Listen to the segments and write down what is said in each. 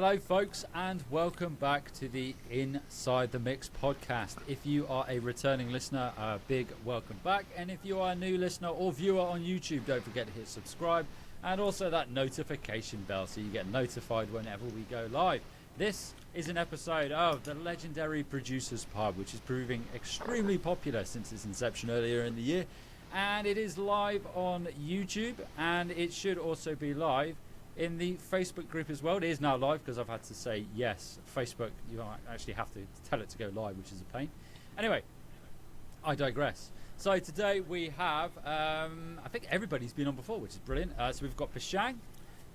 Hello folks, and welcome back to the Inside the Mix podcast. If you are a returning listener, a big welcome back, and if you are a new listener or viewer on YouTube, don't forget to hit subscribe and also that notification bell so you get notified whenever we go live. This is an episode of the legendary Producers Pub, which is proving extremely popular since its inception earlier in the year, and it is live on YouTube, and it should also be live in the Facebook group as well. It is now live because I've had to say yes. Facebook, you actually have to tell it to go live, which is a pain. Anyway, I digress. So today we have, I think everybody's been on before, which is brilliant. So we've got Pashang,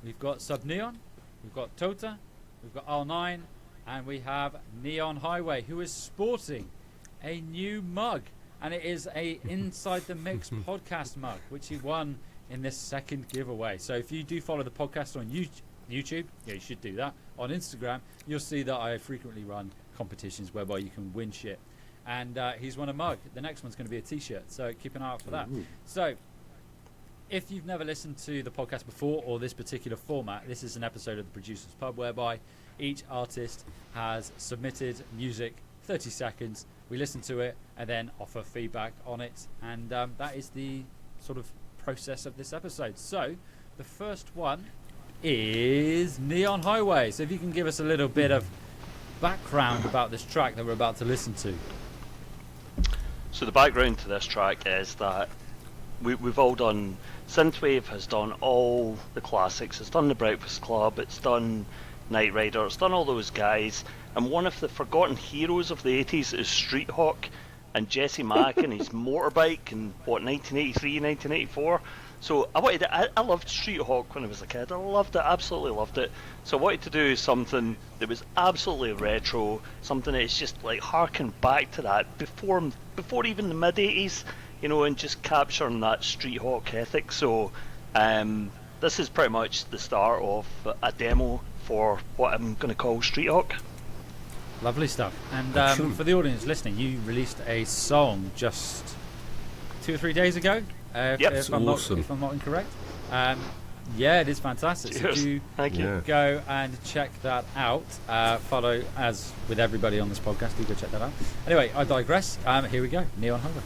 we've got Sub Neon, we've got Totta, we've got R9, and we have Neon Highway, who is sporting a new mug, and it is a Inside the Mix podcast mug, which he won in this second giveaway. So if you do follow the podcast on YouTube, yeah, you should do that. On Instagram, you'll see that I frequently run competitions whereby you can win shit. And he's won a mug. The next one's going to be a t-shirt, so keep an eye out for that. Ooh. So if you've never listened to the podcast before or this particular format, this is an episode of the Producers Pub whereby each artist has submitted music, 30 seconds, we listen to it and then offer feedback on it, and that is the sort of process of this episode. So the first one is Neon Highway. So if you can give us a little bit of background about this track that we're about to listen to. So the background to this track is that we've all done, Synthwave has done all the classics. It's done The Breakfast Club, it's done Knight Rider, it's done all those guys, and one of the forgotten heroes of the 80s is Street Hawk and Jesse Mack and his motorbike in 1983, 1984. So I loved Street Hawk when I was a kid. I loved it, absolutely loved it. So I wanted to do something that was absolutely retro, something that's just like harking back to that before even the mid 80s, you know, and just capturing that Street Hawk ethic. So this is pretty much the start of a demo for what I'm going to call Street Hawk. Lovely stuff. And for the audience listening, you released a song just 2 or 3 days ago, if I'm not incorrect. Yeah, it is fantastic. Cheers. So do Thank you. Go and check that out. Follow, as with everybody on this podcast, do go check that out. Anyway, I digress. Here we go. Neon Highway.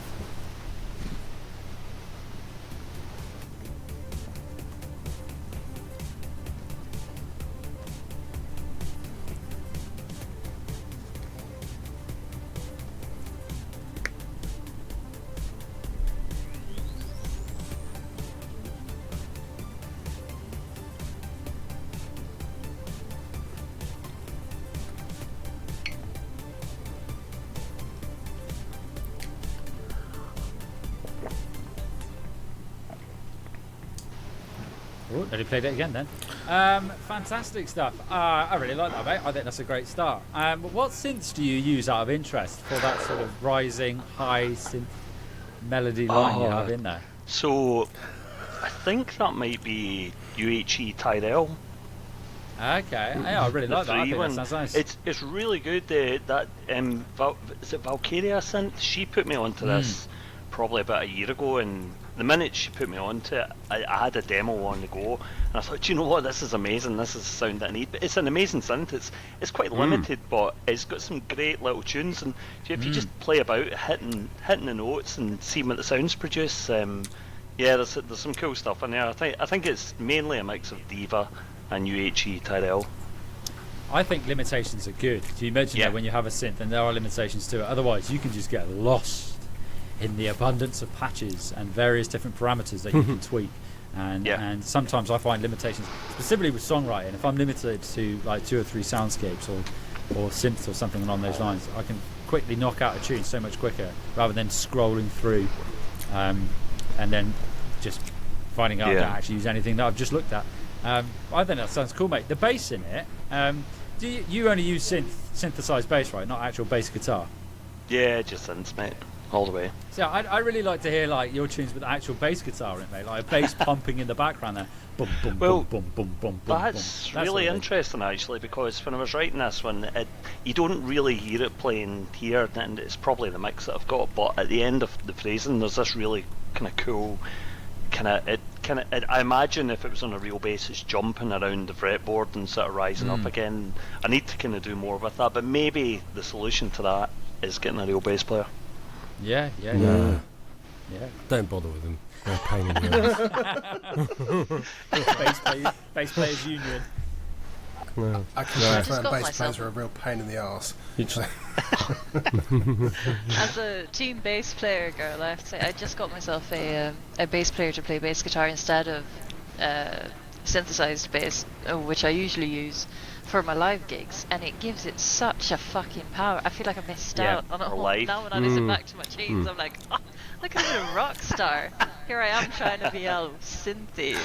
Oh, nearly played it again then. Fantastic stuff. I really like that, mate. I think that's a great start. What synths do you use out of interest for that sort of rising high synth melody line you have in there? So I think that might be UHE Tyrell. Okay, yeah, I really like that. I think that sounds nice. It's really good. Is it Valkyria synth? She put me onto this probably about a year ago, and the minute she put me onto it, I had a demo on the go, and I thought, do you know what, this is amazing, this is the sound that I need. But it's an amazing synth. It's quite limited, but it's got some great little tunes, and if you just play about hitting the notes and seeing what the sounds produce, there's some cool stuff in there. I think it's mainly a mix of Diva and UHE Tyrell. I think limitations are good. You mentioned that when you have a synth, and there are limitations to it. Otherwise, you can just get lost in the abundance of patches and various different parameters that you can tweak. And sometimes I find limitations, specifically with songwriting. If I'm limited to like 2 or 3 soundscapes or synths or something along those lines, I can quickly knock out a tune so much quicker rather than scrolling through and then just finding out I can't actually use anything that I've just looked at. I think that sounds cool, mate. The bass in it, do you only use synthesized bass, right? Not actual bass guitar? Yeah, just synths, mate. All the way. So I really like to hear like your tunes with actual bass guitar in it, mate. Like a bass pumping in the background there. Boom, boom, boom, boom, boom, boom, boom. That's really interesting, actually, because when I was writing this one, you don't really hear it playing here, and it's probably the mix that I've got. But at the end of the phrasing, there's this really kind of cool, it kind of, I imagine if it was on a real bass, it's jumping around the fretboard and sort of rising up again. I need to kind of do more with that, but maybe the solution to that is getting a real bass player. Yeah. Don't bother with them. They're a pain in the ass. Bass players union. No. I can just confirm got bass myself- players are a real pain in the arse. You just- As a team bass player girl, I have to say I just got myself a bass player to play bass guitar instead of synthesized bass, which I usually use for my live gigs, and it gives it such a fucking power. I feel like I missed out on it all. live. Now when I listen back to my tunes, I'm like, oh, look at a rock star. Here I am trying to be all synthy.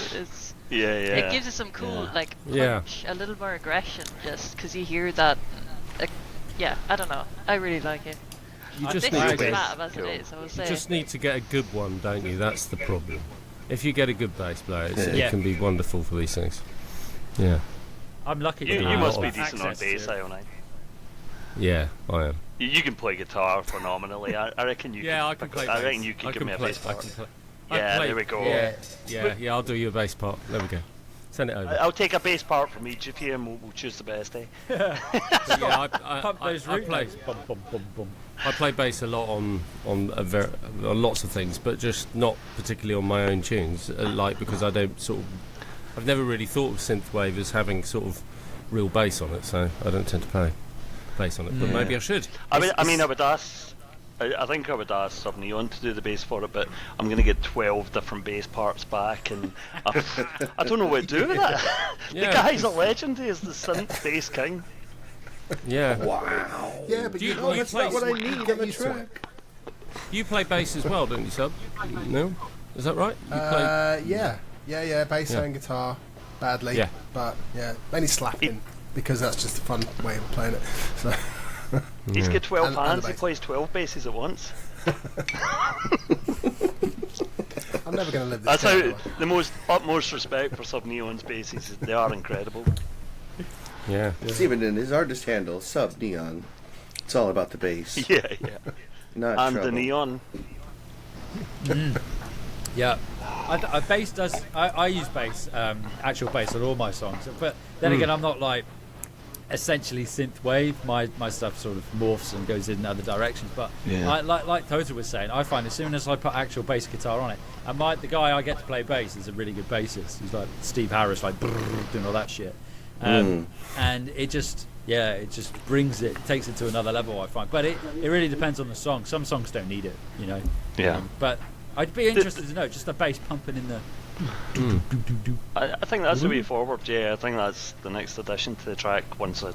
It gives it some cool like punch, a little more aggression, just because you hear that. I don't know. I really like it. You just This need is to get. flat as it is, I would say. You just need to get a good one, don't you? That's the problem. If you get a good bass player, Yeah. it can be wonderful for these things. Yeah. I'm lucky. You to have must be access decent on to bass, it. Ione. Yeah, I am. You can play guitar phenomenally. I reckon you. Yeah, I can play. I reckon bass. you could I give can me a play- bass I part. can play. Yeah, play- there we go. Yeah, I'll do your bass part. There we go. Send it over. I'll take a bass part from each of you, and we'll choose the best. Yeah, Pump those I root play. notes. Bum, bum, bum, bum. I play bass a lot on lots of things, but just not particularly on my own tunes. Because I don't I've never really thought of synthwave as having sort of real bass on it, so I don't tend to play bass on it. But maybe I should. I would ask. I think I would ask Sub Neon to do the bass for it, but I'm going to get 12 different bass parts back, and I don't know what to do with that. The Yeah. guy's a legend. He is the synth bass king. Yeah. Wow. Yeah, but Do you- you do know, you that's play not what I some- need Get on the used to it. track. You play bass as well, don't you, Sub? No? Is that right? You play... Yeah, bass Yeah. and guitar, badly, Yeah. but yeah, mainly slapping, because that's just a fun way of playing it. So. He's got 12 And the hands. He bass. plays 12 basses at once. I'm never going to live this That's down. how the most utmost respect for Sub Neon's basses. They are incredible. Yeah. It's even in his artist handle, Sub Neon. It's all about the bass, Yeah. not And trouble. the neon. Yeah, bass does. I use bass, actual bass on all my songs. But then again, I'm not like essentially synthwave. My stuff sort of morphs and goes in other directions. But like Totta was saying, I find as soon as I put actual bass guitar on it, and the guy I get to play bass is a really good bassist. He's like Steve Harris, like doing all that shit, and it just brings it, takes it to another level. I find, but it really depends on the song. Some songs don't need it, you know. Yeah. But I'd be interested to know just the bass pumping in the. I think that's the way forward. Yeah, I think that's the next addition to the track once I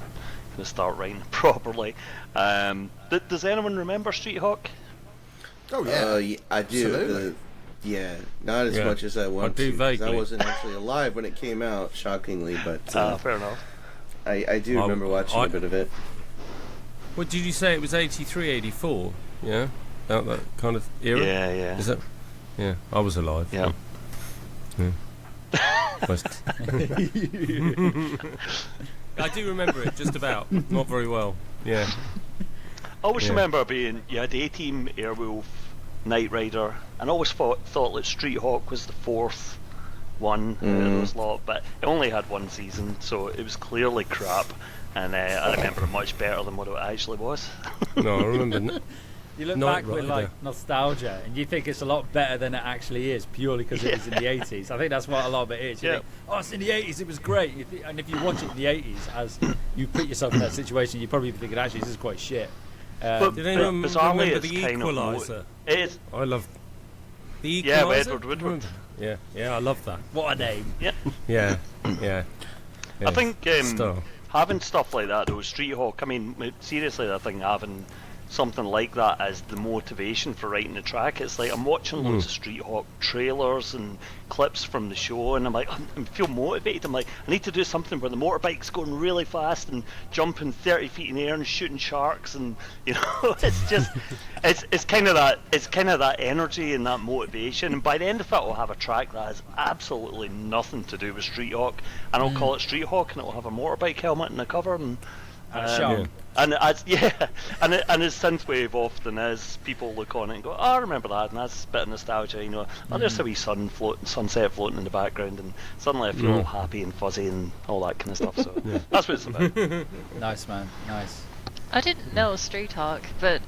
start writing properly. Does anyone remember Street Hawk? Oh yeah, I do. Absolutely. Not as Yeah. much as I want do to. 'Cause I vaguely. wasn't actually alive when it came out, shockingly, but Fair enough. I do remember watching a bit of it. What did you say? It was 83, 84? Yeah? Out that kind of era? Yeah. Is that? Yeah, I was alive. Yeah. Most- I do remember it, just about. Not very well. Yeah. I always Yeah. remember you had A-Team, Airwolf, Knight Rider, and I always thought that Street Hawk was the fourth one out of those lot, but it only had one season, so it was clearly crap, and I remember it much better than what it actually was. No, I remember. You look Knight back with Rider. like nostalgia, and you think it's a lot better than it actually is, purely because it was in the 80s. I think that's what a lot of it is. You think, oh, it's in the 80s, it was great. And if you watch it in the 80s, as you put yourself in that situation, you probably be thinking, actually, this is quite shit. But Did anyone bizarrely, remember it's the kind of Equalizer? It is. I love the Yeah, Equalizer. Edward Woodward. Yeah, I love that. What a name. Yeah. I think Star. having stuff like that, though, Street Hawk, I mean, seriously, I think having something like that as the motivation for writing the track, it's like I'm watching loads of Street Hawk trailers and clips from the show, and I'm like, I feel motivated. I'm like, I need to do something where the motorbike's going really fast and jumping 30 feet in the air and shooting sharks, and it's just, it's kind of that energy and that motivation. And by the end of it, I'll have a track that has absolutely nothing to do with Street Hawk, and I'll call it Street Hawk, and it'll have a motorbike helmet in the cover, and And a shark. And as and as synthwave often is, people look on it and go, "Oh, I remember that," and that's a bit of nostalgia, you know. Oh, there's a wee sunset floating in the background, and suddenly I feel all happy and fuzzy and all that kind of stuff. So that's what it's about. Nice, man. Nice. I didn't know Street Talk, but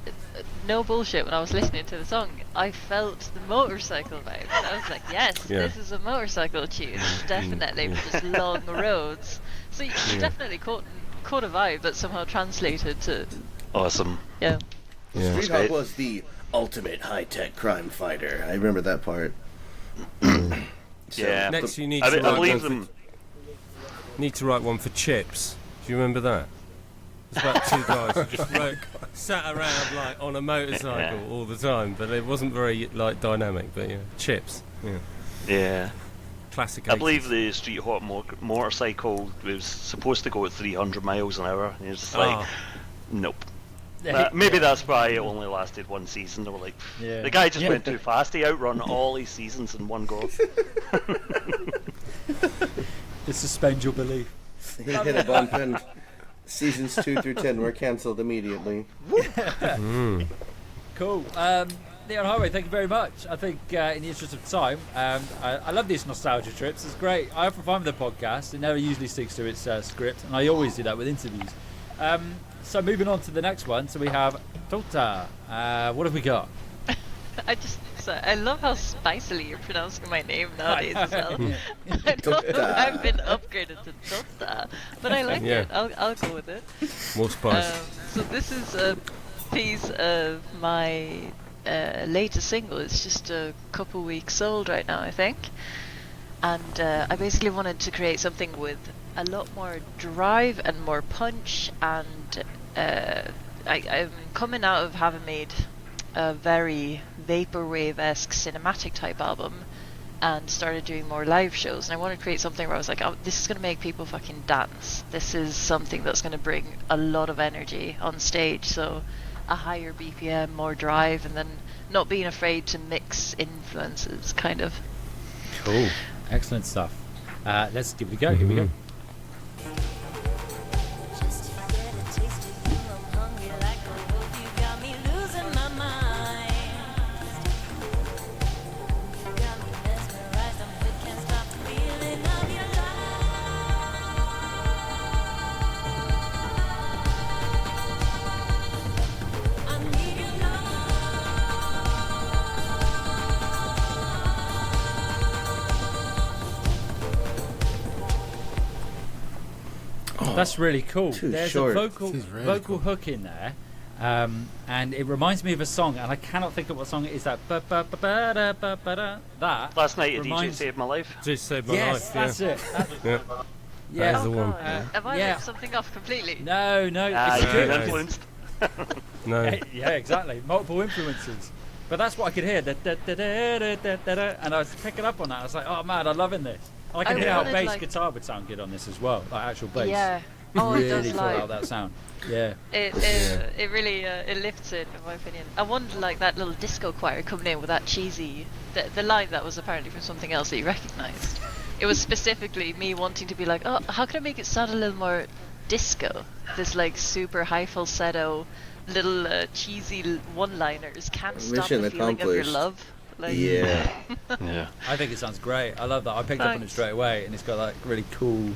no bullshit, when I was listening to the song, I felt the motorcycle vibes. I was like, yes, this is a motorcycle tune, definitely, for just long roads. So you definitely caught a vibe that somehow translated to... Awesome. Yeah. Street Hawk was the ultimate high-tech crime fighter. I remember that part. Yeah. Next, you need I to write believe one them. for, need to write one for Chips. Do you remember that? It's about two guys who just sat around like on a motorcycle all the time, but it wasn't very like dynamic. But Chips. Yeah. Classic. I 80s. believe the Street Hawk motorcycle was supposed to go at 300 miles an hour. And it's like, nope. Maybe that's why it only lasted one season. They were like, the guy just went too fast. He outrun all his seasons in one go. Suspend your belief. He hit a bump and seasons 2 through 10 were cancelled immediately. Cool. Neon Highway, thank you very much. I think in the interest of time, I love these nostalgia trips. It's great. I often find with the podcast, it never usually sticks to its script, and I always do that with interviews. So moving on to the next one, so we have Totta. What have we got? I love how spicily you're pronouncing my name nowadays as well. I don't know if I've been upgraded to Totta, but I like it. I'll go with it. More spice. So this is a piece of my latest single. It's just a couple weeks old right now, I think. And I basically wanted to create something with a lot more drive and more punch. And I'm coming out of having made a very vaporwave-esque cinematic type album and started doing more live shows, and I wanted to create something where I was like, oh, this is going to make people fucking dance. This is something that's going to bring a lot of energy on stage, so a higher BPM, more drive, and then not being afraid to mix influences, kind of. Cool. Excellent stuff. Let's give it a go. Here we go. That's really cool. There's short. a vocal hook in there, and it reminds me of a song, and I cannot think of what song it is. That that last night a DJ saved my life. Just saved my life. Yes, that's it. Yeah. Yeah. That is the one. Have I left something off completely? No, it's You've good. been influenced. No. Yeah, exactly. Multiple influences. But that's what I could hear. And I was picking up on that. I was like, oh man, I'm loving this. And I can hear how bass guitar would sound good on this as well, like actual bass. Yeah. Oh, really it does. feel out that sound. Yeah. It really it lifts it, in my opinion. I wonder, like that little disco choir coming in with that cheesy, the line that was apparently from something else that you recognised. It was specifically me wanting to be like, oh, how can I make it sound a little more disco? This like super high falsetto, little cheesy one-liners. Can't stop the feeling of your love. Like, Yeah. I think it sounds great. I love that. I picked up on it straight away, and it's got like really cool.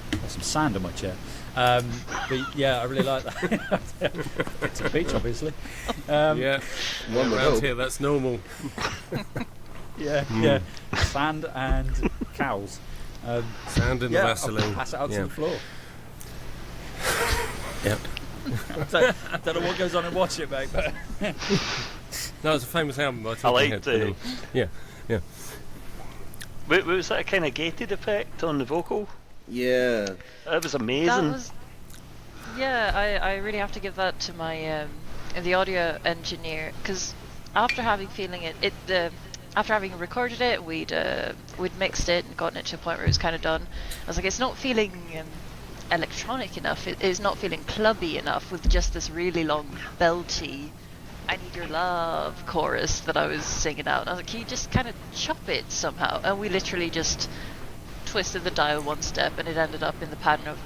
Got some sand on my chair. But yeah, I really like that. It's a beach, obviously. Yeah. One would Around hope. here, that's normal. Yeah. Sand and cows. Sand in the I'll Vaseline. pass it out to the floor. Yep. So, I don't know what goes on and watch it, mate. But No, it's a famous album by I Talking liked Heads, it. Yeah. Was that a kind of gated effect on the vocal? Yeah. That was amazing. that was. Yeah, I really have to give that to my the audio engineer, because after having after having recorded it, we'd mixed it and gotten it to a point where it was kind of done. I was like, it's not feeling electronic enough. It is not feeling clubby enough with just this really long belty "I Need Your Love" chorus that I was singing out. And I was like, can you just kind of chop it somehow? And we literally just twisted the dial one step, and it ended up in the pattern of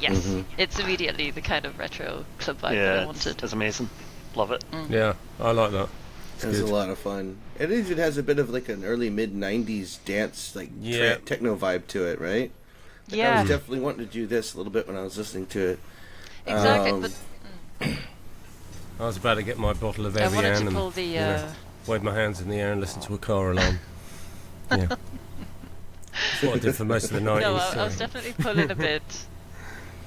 yes, it's immediately the kind of retro club vibe that I wanted. It's amazing. Love it. Yeah, I like that. It's a lot of fun. It even has a bit of like an early mid-90s dance, like techno vibe to it, right? Like I was definitely wanting to do this a little bit when I was listening to it. Exactly, but I was about to get my bottle of I wanted Evian to pull and the wave my hands in the air and listen to a car alarm. Yeah. That's what I did for most of the 90s. no, I was definitely pulling a bit.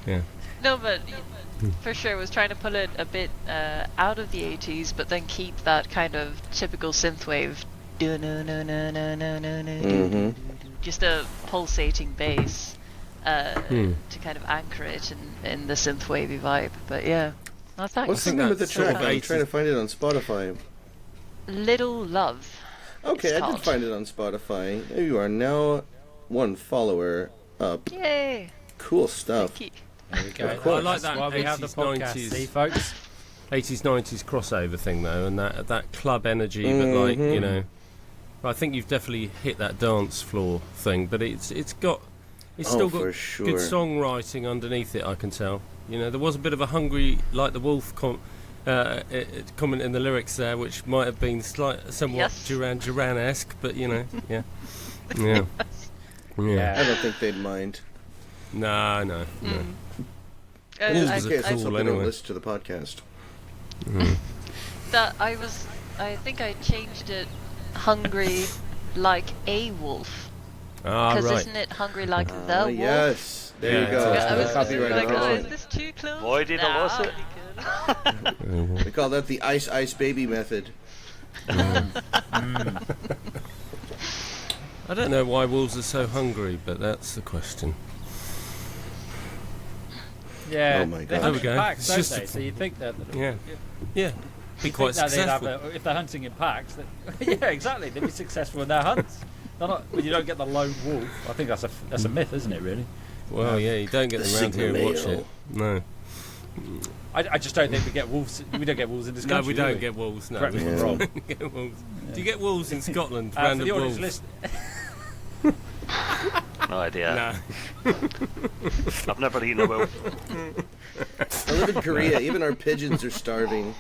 Yeah. No, but for sure, was trying to pull it a bit out of the 80s, but then keep that kind of typical synthwave, just a pulsating bass to kind of anchor it in the synthwavy vibe. But yeah, that's that. What's the name of the track? I'm trying to find it on Spotify. Little Love. Okay, I did find it on Spotify. There you are now, 1 follower up. Yay! Cool stuff. Thank you. There we go. I like that. That's why we have the 80s, podcast. 90s. See, folks. 80s, 90s crossover thing though, and that club energy, but like, you know, I think you've definitely hit that dance floor thing, but it's still got good songwriting underneath it, I can tell. You know, there was a bit of a hungry, like the Wolf comment in the lyrics there, which might have been somewhat Duran Duran-esque, but you know, yeah. I don't think they'd mind. No. I Anyway. Listen to the podcast. I think I changed it hungry like a wolf. Because isn't it hungry like the wolf? Yes. There you go. I was Copyright like, is this too close? Boy, did I lost it. They call that the ice baby method. I don't know why wolves are so hungry, but that's the question. Yeah, oh my God. they hunt in packs, don't It's they? So you think that... Yeah. Be quite successful. If they're hunting in packs, yeah, exactly. They'd be successful in their hunts. They're not, you don't get the lone wolf. I think that's a myth, isn't it? Really? Well, yeah, you don't get them around here and watch it. No. I just don't think we get wolves. We don't get wolves in this country. No, we don't get wolves. No, Correct me if I'm wrong. get wolves. Do you get wolves in Scotland? For Random the audience wolves. No idea. No. I've never eaten a wolf. I live in Korea. Even our pigeons are starving.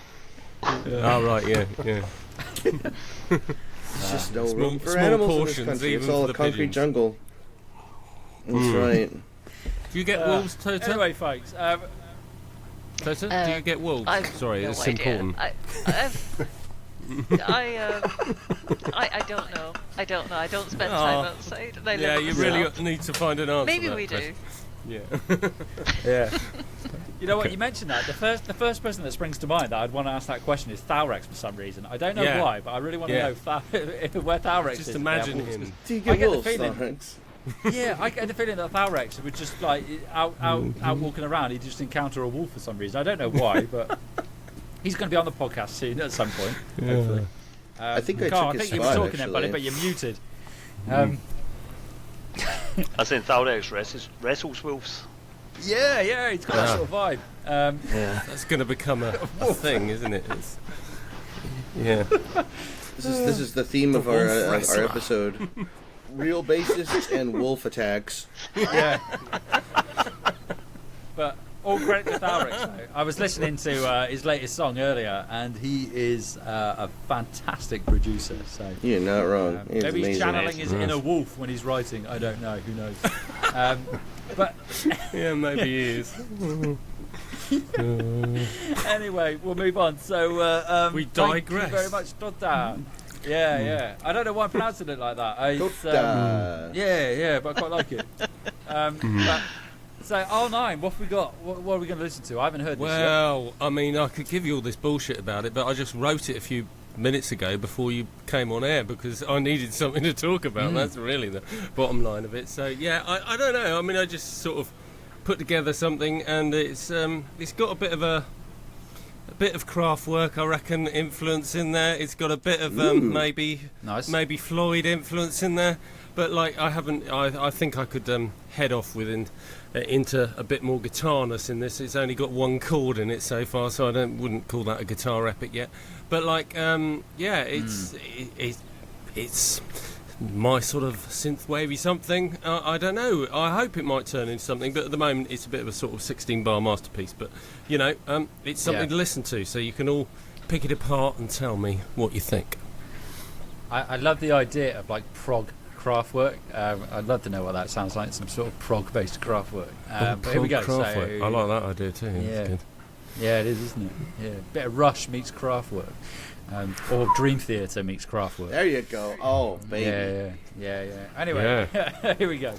Oh, right, yeah. There's just no room for small animals in portions, this country. even It's all for a the concrete pigeons. jungle. That's right. Do you get wolves, Totta? Anyway, folks. Totta, do you get wolves? Sorry, no it's idea. important. I don't know. I don't spend time outside. And I live you with really myself. need to find an answer. Maybe to that we do. question. Yeah. Yeah. You know what? You mentioned that. The first person that springs to mind that I'd want to ask that question is Thalrex for some reason. I don't know why, but I really want to know where Thalrex is. Just imagine him. Do you get wolves, the feeling, Thalrex? Yeah, I get the feeling that Thalrex would just like out walking around, he'd just encounter a wolf for some reason. I don't know why, but he's going to be on the podcast soon at some point. Hopefully. I think I Carl, took his you were spot, talking then, buddy, actually. but you're muted. I think Thalrex wrestles wolves. Yeah, he's got that sort of vibe. That's going to become a thing, isn't it? Yeah. This is the theme of our episode. Real bassists and wolf attacks. Yeah. But all credit to Thalrex, though. I was listening to his latest song earlier, and he is a fantastic producer. So You're not wrong. He's maybe he's amazing. channeling his inner wolf when he's writing. I don't know. Who knows? But Yeah, maybe he is. anyway, we'll move on. So We Thank you digress. very much, Totta. Yeah. I don't know why I'm pronouncing it like that. Totta. Yeah, but I quite like it. But, so R9, what have we got? What are we going to listen to? I haven't heard this yet. Well, I mean, I could give you all this bullshit about it, but I just wrote it a few minutes ago before you came on air because I needed something to talk about. That's really the bottom line of it. So yeah, I don't know. I mean, I just sort of put together something, and it's got a bit of craft work, I reckon, influence in there. It's got a bit of maybe Floyd influence in there, but like I think I could head off into a bit more guitarness in this. It's only got one chord in it so far, so I wouldn't call that a guitar epic yet. But like, it's my sort of synthwavey something. I don't know. I hope it might turn into something, but at the moment it's a bit of a sort of 16-bar masterpiece. But it's something to listen to, so you can all pick it apart and tell me what you think. I love the idea of like prog craftwork. I'd love to know what that sounds like. Some sort of prog-based craftwork. But here we go. So, I like that idea too. Yeah, good. Yeah, it is, isn't it? Yeah, bit of Rush meets Kraftwerk. Or Dream Theater meets Kraftwerk. There you go. Oh, baby. Yeah. Anyway, here we go.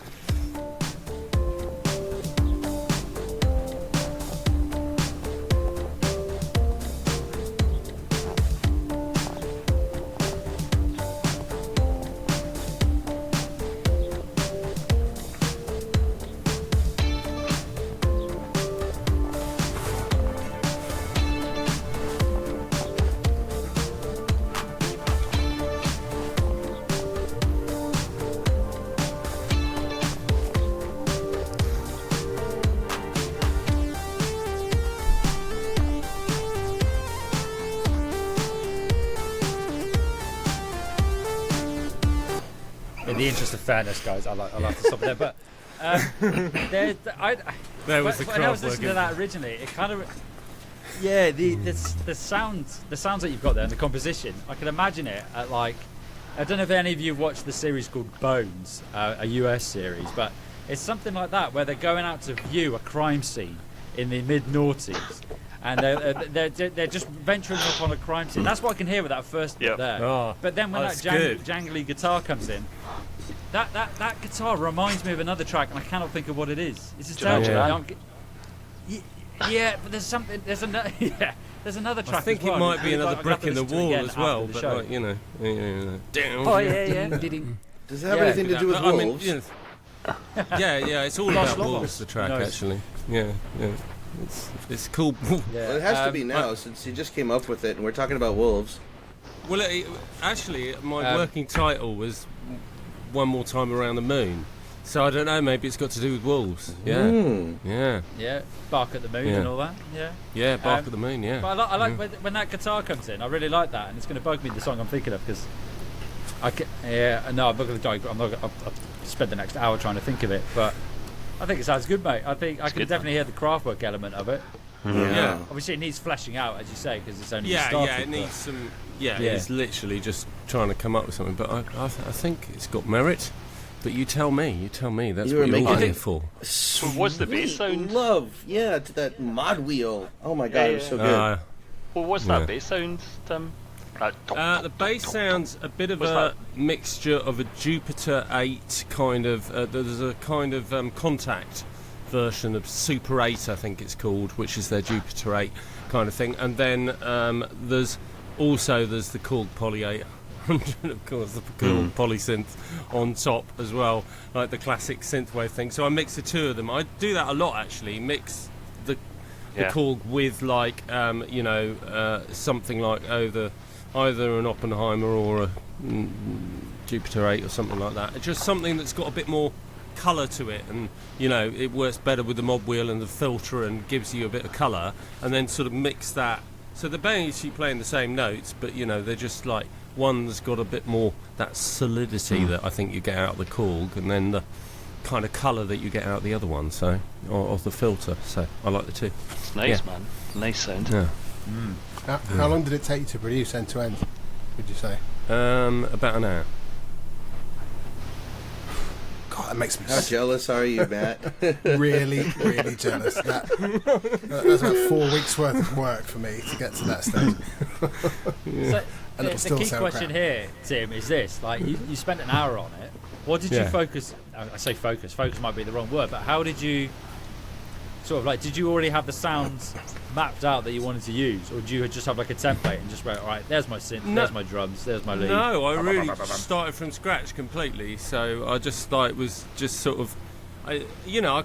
In the interest of fairness, guys, I'll have to stop there. But there was the when I was listening to that originally, it kind of the sounds that you've got there and the composition. I can imagine it at like, I don't know if any of you have watched the series called Bones, a US series, but it's something like that where they're going out to view a crime scene in the mid-noughties. And they're just venturing upon a crime scene. That's what I can hear with that first bit there. Oh, but then when that jangly guitar comes in, that guitar reminds me of another track, and I cannot think of what it is. It's just terrible. Yeah, but there's something. There's another. Yeah, there's another track. I think as well. it might be another brick in the wall as well. But like, Oh yeah. Does it have anything to do with wolves? Yeah, it's all about wolves. The track actually. Yeah. It's cool. Well, it has to be now since you just came up with it, and we're talking about wolves. Well, actually, my working title was One More Time Around the Moon. So I don't know. Maybe it's got to do with wolves. Yeah. Bark at the Moon and all that. Yeah, Bark at the Moon. Yeah. But I like when that guitar comes in. I really like that, and it's going to bug me the song I'm thinking of because I'm not going to. I'll spend the next hour trying to think of it, but I think it sounds good, mate. I think I can definitely hear the Kraftwerk element of it. Yeah. Obviously, it needs fleshing out, as you say, because it's only started. Yeah, it needs some. Yeah, it's literally just trying to come up with something. But I think it's got merit. But you tell me. That's what you're here for. So what's the bass sound? To that mod wheel. Oh my god, it was so good. Well, what's that bass sound, Tim? The bass sounds a bit of a mixture of a Jupiter 8 kind of. There's a kind of Contact version of Super 8, I think it's called, which is their Jupiter 8 kind of thing. And then there's the Korg Poly 800, of course, the Korg Polysynth on top as well, like the classic synthwave thing. So I mix the two of them. I do that a lot actually. Mix the Korg with like something like either an Oppenheimer or a Jupiter 8 or something like that. It's just something that's got a bit more colour to it, and it works better with the mod wheel and the filter and gives you a bit of colour, and then sort of mix that. So they're basically playing the same notes, but they're just like one's got a bit more that solidity that I think you get out of the Korg, and then the kind of colour that you get out of the other one, so of the filter. So I like the two. It's nice, man. Nice sound. Yeah. How long did it take you to produce end to end, would you say? About an hour. God, that makes me How jealous are you, Matt? really jealous. That's about 4 weeks worth of work for me to get to that stage. So the key question here, Tim, is this: like you spent an hour on it. What did you focus? I say focus. Focus might be the wrong word, but how did you sort of like? Did you already have the sounds mapped out that you wanted to use, or did you just have like a template and just went, all right, there's my synth, there's my drums, there's my lead? No, I really started from scratch completely. So I just was just sort of, I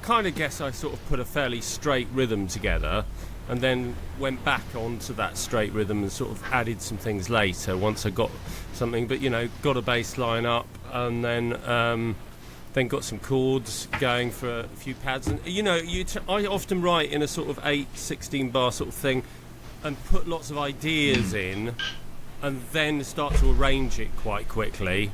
kind of guess I sort of put a fairly straight rhythm together, and then went back onto that straight rhythm and sort of added some things later once I got something. But got a bass line up, and then got some chords going for a few pads, and I often write in a sort of 8-16 bar sort of thing, and put lots of ideas in, and then start to arrange it quite quickly,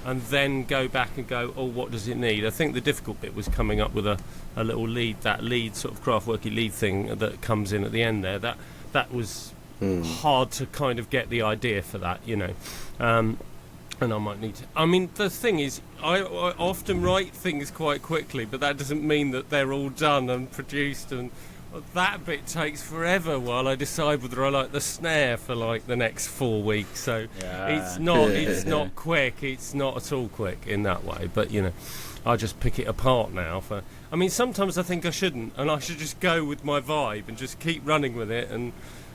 and then go back and go, oh, what does it need? I think the difficult bit was coming up with a little lead, that lead sort of Kraftwerky lead thing that comes in at the end there. That was hard to kind of get the idea for that, you know. And I might need to... I mean, the thing is, I often write things quite quickly, but that doesn't mean that they're all done and produced, and that bit takes forever while I decide whether I like the snare for, like, the next 4 weeks. So it's not quick. It's not at all quick in that way. But, you know, I just pick it apart now. I mean, sometimes I think I shouldn't, and I should just go with my vibe and just keep running with it and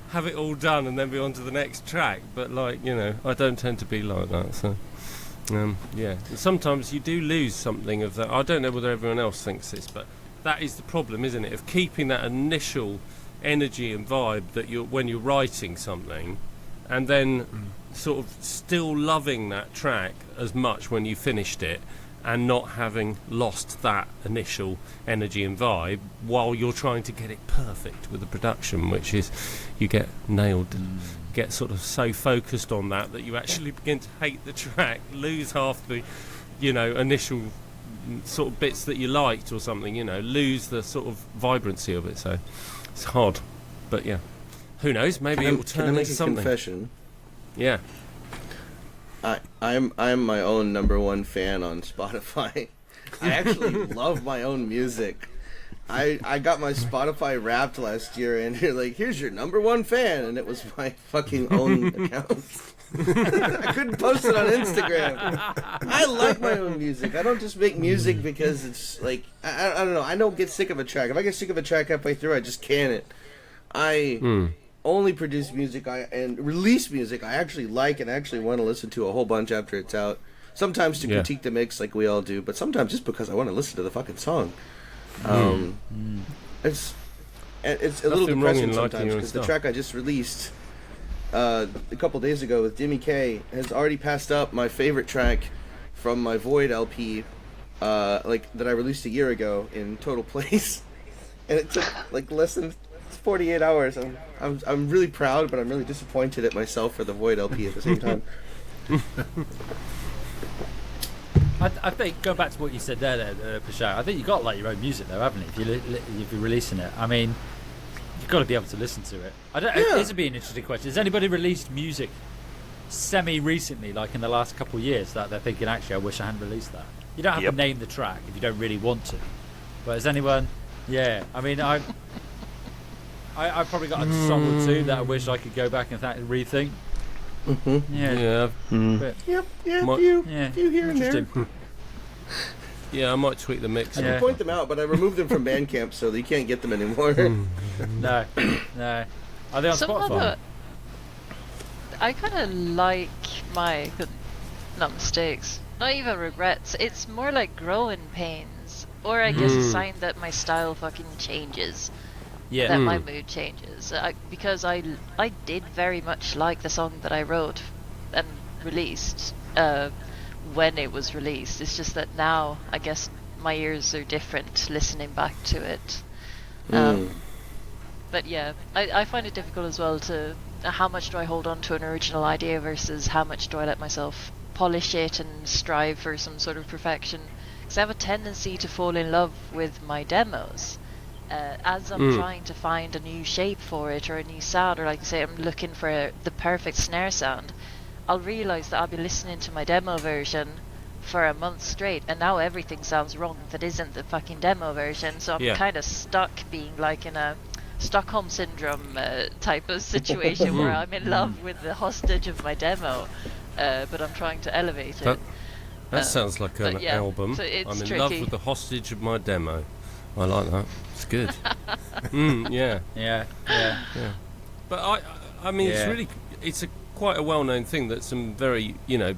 have it all done and then be on to the next track. But, like, you know, I don't tend to be like that, so yeah. Sometimes you do lose something of that. I don't know whether everyone else thinks this, but that is the problem, isn't it, of keeping that initial energy and vibe that when you're writing something, and then sort of still loving that track as much when you finished it, and not having lost that initial energy and vibe while you're trying to get it perfect with the production, which is you get nailed, get sort of so focused on that you actually begin to hate the track, lose half the, you know, initial sort of bits that you liked or something, you know, lose the sort of vibrancy of it. So it's hard, but yeah, who knows, maybe it will turn into something. Confession? Yeah. I'm my own #1 fan on Spotify. I actually love my own music. I got my Spotify Wrapped last year, and you're like, here's your #1 fan, and it was my fucking own account. I couldn't post it on Instagram. I like my own music. I don't just make music because it's like I don't know. I don't get sick of a track. If I get sick of a track halfway through, I just can it. I only produce music and release music I actually like and actually want to listen to a whole bunch after it's out. Sometimes to critique the mix like we all do, but sometimes just because I want to listen to the fucking song. It's a little depressing sometimes because the track I just released a couple days ago with Dimmy K has already passed up my favorite track from my Void LP like that I released a year ago in total plays, and it took like less than 48 hours. I'm really proud, but I'm really disappointed at myself for the Void LP at the same time. I think going back to what you said there, Pashang, I think you got to like your own music though, haven't you? If you're releasing it, I mean, you've got to be able to listen to it. This would be an interesting question. Has anybody released music semi-recently, like in the last couple of years, that they're thinking, actually, I wish I hadn't released that? You don't have to name the track if you don't really want to. But has anyone? Yeah, I mean, I've probably got a song or two that I wish I could go back and rethink. Yeah. But, Yep. A few here and there. Yeah, I might tweak the mix. I can point them out, but I removed them from Bandcamp, so you can't get them anymore. No. Are they on Spotify? I kind of like my, not mistakes, not even regrets. It's more like growing pains, or I guess a sign that my style fucking changes. Yeah. That my mood changes. Because I did very much like the song that I wrote and released when it was released. It's just that now I guess my ears are different listening back to it. But yeah, I find it difficult as well to how much do I hold on to an original idea versus how much do I let myself polish it and strive for some sort of perfection. Because I have a tendency to fall in love with my demos. As I'm trying to find a new shape for it or a new sound, or like you say, I'm looking for the perfect snare sound, I'll realise that I'll be listening to my demo version for a month straight, and now everything sounds wrong that isn't the fucking demo version, so I'm kind of stuck being like in a Stockholm Syndrome type of situation where I'm in love with the hostage of my demo, but I'm trying to elevate it. That sounds like an album. So I'm in tricky. love with the hostage of my demo. I like that. It's good. Yeah. But I mean, it's quite a well-known thing that some very,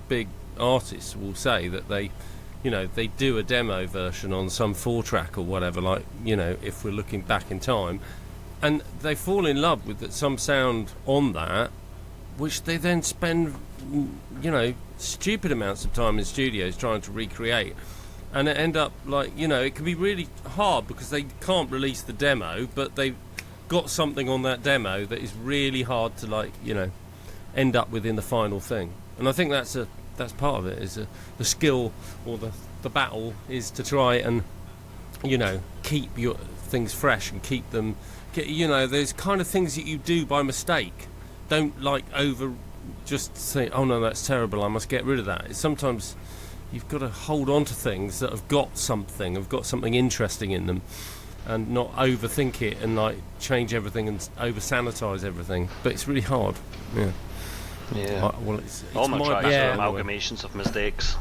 big artists will say that they do a demo version on some 4-track or whatever, like, if we're looking back in time, and they fall in love with some sound on that, which they then spend, stupid amounts of time in studios trying to recreate. And it end up like, it can be really hard because they can't release the demo, but they've got something on that demo that is really hard to end up with in the final thing. And I think that's that's part of it. Is the skill or the battle is to try and keep your things fresh and keep them. There's kind of things that you do by mistake. Don't just say, oh no, that's terrible, I must get rid of that. Sometimes you've got to hold on to things that have got something interesting in them, and not overthink it and like change everything and over sanitize everything. But it's really hard. Yeah. It's all my tracks bad are amalgamations of mistakes.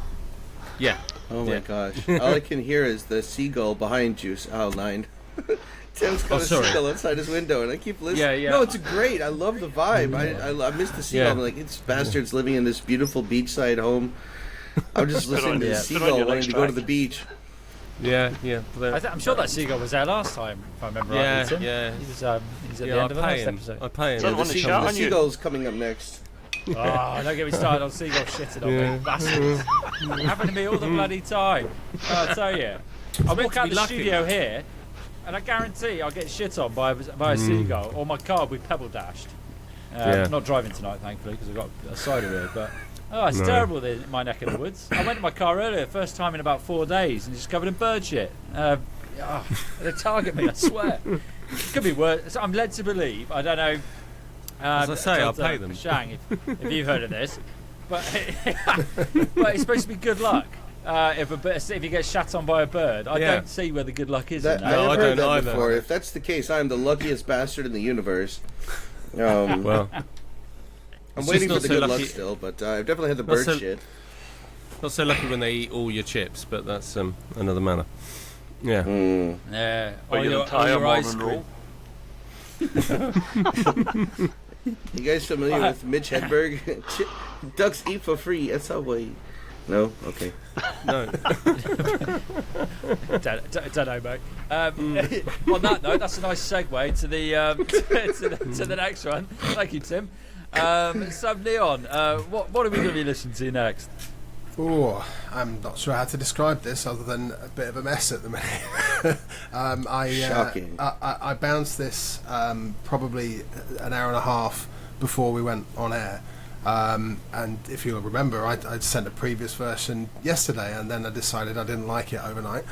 Yeah. Oh my gosh! All I can hear is the seagull behind you, Al9. Tim's got a seagull outside his window, and I keep listening. Yeah. No, it's great. I love the vibe. I miss the seagull. I'm like, it's bastards living in this beautiful beachside home. I'm just listening to the seagull wanting to go to the beach. Yeah. I'm sure that seagull was there last time, if I remember rightly, Tim. Yeah. He's at the end of the last episode. I pay him. So The seagull's coming up next. Oh, don't get me started on seagull shitting on me. Bastards. Happened to me all the bloody time. I'll tell you. I walk out the studio here, and I guarantee I'll get shit on by a seagull, or my car will be pebble dashed. I'm not driving tonight, thankfully, because I've got a cider here, but it's terrible in my neck of the woods. I went to my car earlier, first time in about 4 days, and it's covered in bird shit. They target me, I swear. It could be worse. I'm led to believe, I don't know. As I say, I'll pay them. Pashang, if you've heard of this, but it's supposed to be good luck. If you get shat on by a bird, I don't see where the good luck is. I don't know before. If that's the case, I'm the luckiest bastard in the universe. Well, I'm waiting for the good luck still, but I've definitely had the bird shit. Not so lucky when they eat all your chips, but that's another matter. Yeah. Yeah. Or your entire Mormon roll. You guys familiar with Mitch Hedberg? Ducks eat for free at Subway. No? Okay. No. Don't know, mate. On that note, that's a nice segue to the to the next one. Thank you, Tim. So, Neon, what are we going to be listening to next? Oh, I'm not sure how to describe this other than a bit of a mess at the minute. Shocking. I bounced this probably an hour and a half before we went on air. And if you'll remember, I'd sent a previous version yesterday, and then I decided I didn't like it overnight.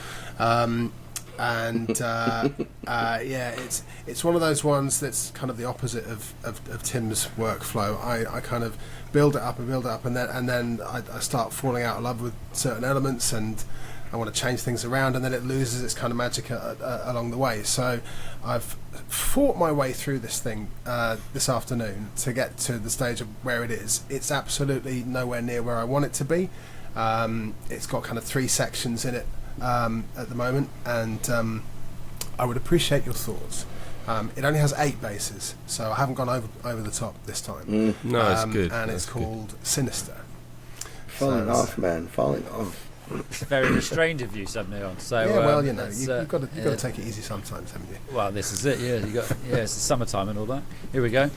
It's one of those ones that's kind of the opposite of Tim's workflow. I kind of build it up, and then I start falling out of love with certain elements, and I want to change things around, and then it loses its kind of magic along the way. So I've fought my way through this thing this afternoon to get to the stage of where it is. It's absolutely nowhere near where I want it to be. It's got kind of 3 sections in it at the moment, and I would appreciate your thoughts. It only has 8 bases, so I haven't gone over the top this time. No, it's good. And it's called Sinister. Falling off. It's very restrained of you, Neon. So you've got to take it easy sometimes, haven't you? Well, this is it. Yeah, it's the summertime and all that. Here we go.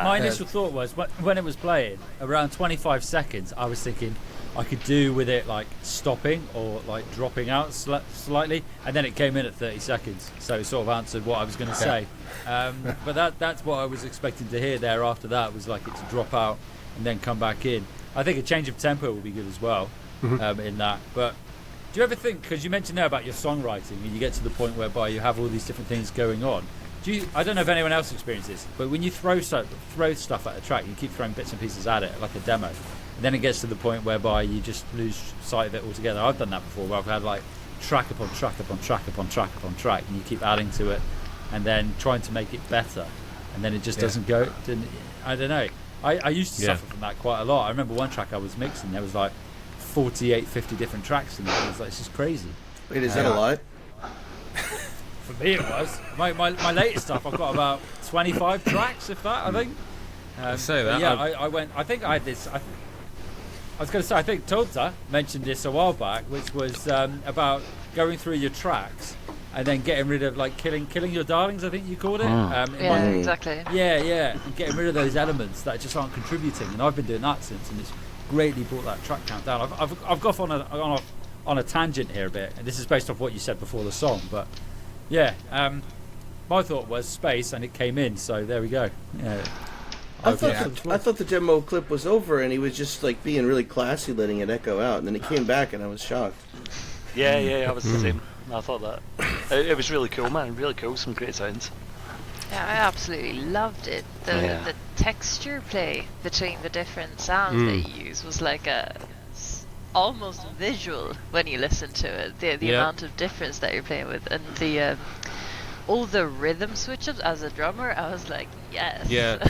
My initial thought was when it was playing around 25 seconds, I was thinking I could do with it like stopping or like dropping out slightly, and then it came in at 30 seconds, so it sort of answered what I was going to say. But that's what I was expecting to hear there. After that was like it to drop out and then come back in. I think a change of tempo would be good as well in that. But do you ever think, because you mentioned there about your songwriting and you get to the point whereby you have all these different things going on, I don't know if anyone else experiences this, but when you throw stuff at a track, you keep throwing bits and pieces at it, like a demo, and then it gets to the point whereby you just lose sight of it altogether. I've done that before, where I've had like track upon track upon track upon track upon track, and you keep adding to it, and then trying to make it better, and then it just doesn't go. I don't know. I used to suffer from that quite a lot. I remember one track I was mixing, there was like 48, 50 different tracks in it. I was like, this is crazy. Wait, is that a lot? For me, it was. My latest stuff, I've got about 25 tracks, if that, I think. Say that. Yeah, I went. I think I had this. I was going to say, I think Totta mentioned this a while back, which was about going through your tracks and then getting rid of, like, killing your darlings, I think you called it. Exactly. Yeah, and getting rid of those elements that just aren't contributing. And I've been doing that since, and it's greatly brought that track count down. I've gone on a tangent here a bit, and this is based off what you said before the song, but yeah, my thought was space, and it came in, so there we go. Yeah. I thought the demo clip was over, and he was just like being really classy, letting it echo out, and then he came back, and I was shocked. Yeah, I was the same. I thought that it was really cool, man. Really cool. Some great sounds. Yeah, I absolutely loved it. The texture play between the different sounds they use was like almost visual when you listen to it. The amount of difference that you're playing with, and the all the rhythm switch-ups as a drummer, I was like, yes. Yeah.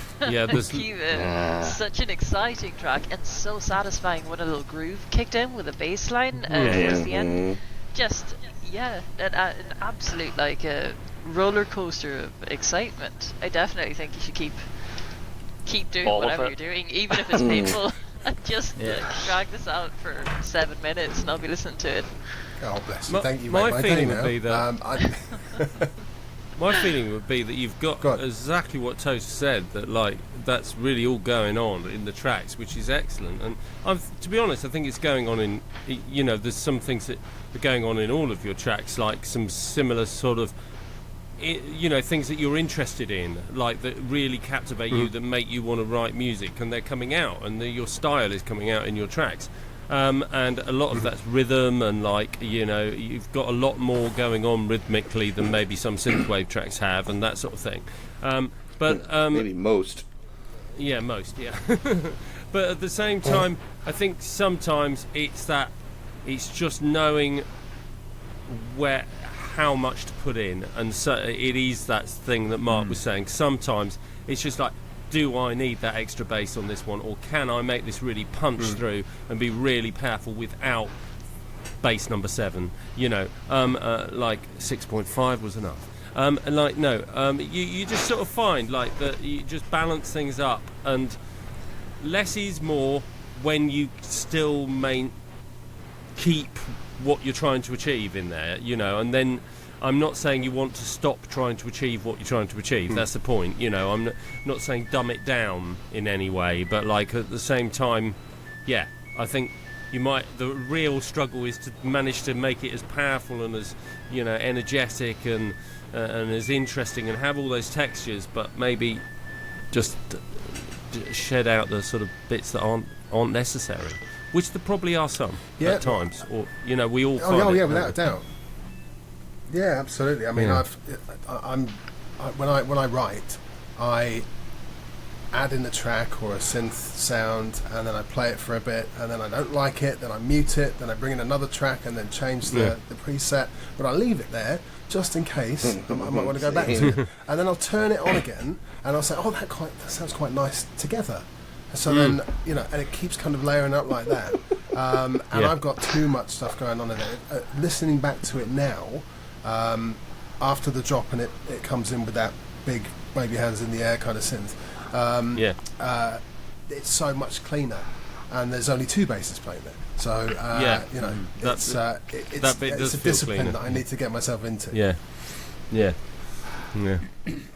Such an exciting track, and so satisfying when a little groove kicked in with a bass line towards the end. Just an absolute like a roller coaster of excitement. I definitely think you should keep doing all whatever you're doing, even if it's painful. And just drag this out for 7 minutes, and I'll be listening to it. Oh, bless you. Thank you, my mate. feeling would be that my feeling would be that you've got Go on. exactly what Toast said, that like that's really all going on in the tracks, which is excellent. And to be honest, I think it's going on in, there's some things that are going on in all of your tracks, like some similar sort of, things that you're interested in, like that really captivate you, that make you want to write music, and they're coming out, and your style is coming out in your tracks. And a lot of that's rhythm, and like, you've got a lot more going on rhythmically than maybe some synthwave tracks have, and that sort of thing. But maybe most. Yeah, most, yeah. But at the same time, I think sometimes it's just knowing how much to put in, and so it is that thing that Mark was saying. Sometimes it's just like, do I need that extra bass on this one, or can I make this really punch through and be really powerful without bass number 7? Like 6.5 was enough. You just sort of find like that you just balance things up, and less is more when you still keep what you're trying to achieve in there, and then I'm not saying you want to stop trying to achieve what you're trying to achieve. That's the point. I'm not saying dumb it down in any way, but like at the same time, I think the real struggle is to manage to make it as powerful and as energetic and as interesting, and have all those textures, but maybe just shed out the sort of bits that aren't necessary, which there probably are some at times, or we all find it. Without a doubt. Yeah, absolutely. I mean, when I write, I add in a track or a synth sound, and then I play it for a bit, and then I don't like it, then I mute it, then I bring in another track, and then change the preset. But I leave it there just in case I might want to go back to it, and then I'll turn it on again, and I'll say, "Oh, that sounds quite nice together." So then, and it keeps kind of layering up like that. And I've got too much stuff going on in it. Listening back to it now. After the drop, and it comes in with that big wave your hands in the air kind of synth, it's so much cleaner, and there's only 2 basses playing there, so it's a discipline that I need to get myself into.